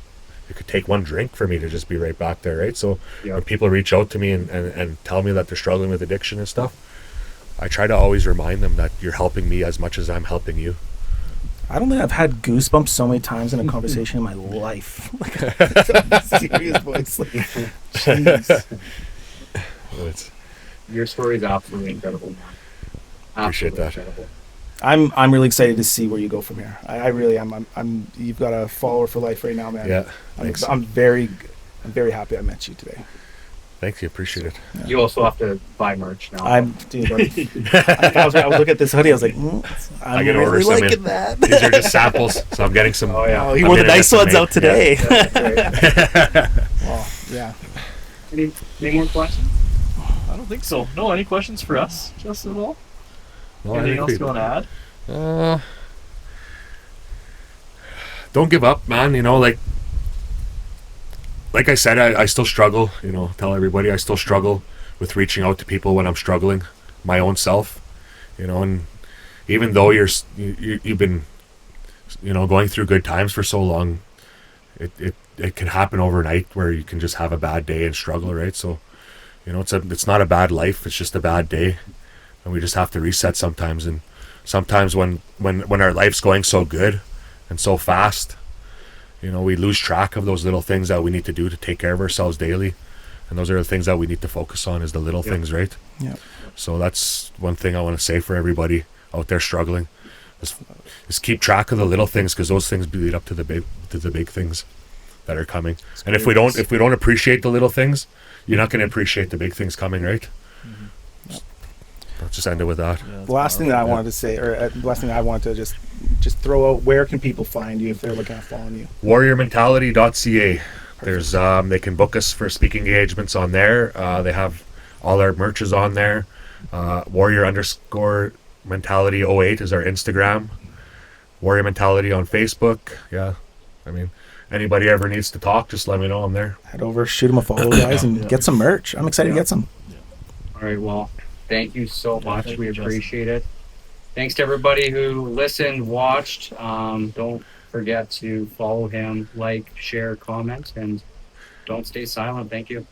S4: It could take one drink for me to just be right back there, right? So when people reach out to me and tell me that they're struggling with addiction and stuff, I try to always remind them that you're helping me as much as I'm helping you.
S3: I don't think I've had goosebumps so many times in a conversation in my life. Like, serious voice. Like, jeez.
S4: It's,
S5: Your story is absolutely incredible, man.
S4: Appreciate that.
S5: Incredible.
S3: I'm really excited to see where you go from here. I really am. I'm you've got a follower for life right now, man.
S4: yeah, thanks.
S3: I'm very happy I met you today.
S4: Thank you, appreciate it.
S3: Yeah.
S5: You also have to buy merch now.
S3: I was looking at this hoodie. I was like, I'm
S4: gotta order
S3: really
S4: some
S3: liking
S4: in.
S3: that.
S4: These are just samples, so I'm getting some.
S5: Oh, yeah.
S3: Oh, he
S4: I'm
S3: wore the
S4: gonna get
S3: nice
S4: some
S3: ones
S4: made.
S3: out today.
S5: Yeah.
S3: Well, yeah.
S5: Any more questions?
S2: I don't think so. No, any questions for us, Justin, at all?
S4: No, I
S2: Anything
S4: think
S2: else you want to add?
S4: don't give up, man. You know, like I said, I still struggle. You know, tell everybody I still struggle with reaching out to people when I'm struggling, my own self. You know, and even though you've been, you know, going through good times for so long, it can happen overnight where you can just have a bad day and struggle, right? So, you know, it's not a bad life. It's just a bad day, and we just have to reset sometimes. And sometimes when our life's going so good and so fast, we lose track of those little things that we need to do to take care of ourselves daily. And those are the things that we need to focus on, is the little things, right?
S3: Yeah.
S4: So that's one thing I want to say for everybody out there struggling, is keep track of the little things, because those things lead up to the big things that are coming. And if we don't appreciate the little things, you're not going to appreciate the big things coming, right?
S3: Yep.
S4: I'll just end it with that.
S3: The last thing that I wanted to say, or the last thing I wanted to just throw out, where can people find you if they're looking at following you?
S4: warriormentality.ca. There's they can book us for speaking engagements on there. They have all our merches on there. warrior_mentality08 is our Instagram. Warrior Mentality on Facebook. Yeah, I mean, anybody ever needs to talk, just let me know. I'm there.
S3: Head over, shoot them a follow, guys, and get some merch. I'm excited to get some.
S5: All right, well, thank you so much.
S2: thank
S5: We
S2: you, Justin.
S5: appreciate it. Thanks to everybody who listened, watched. Don't forget to follow him, like, share, comment, and don't stay silent. Thank you.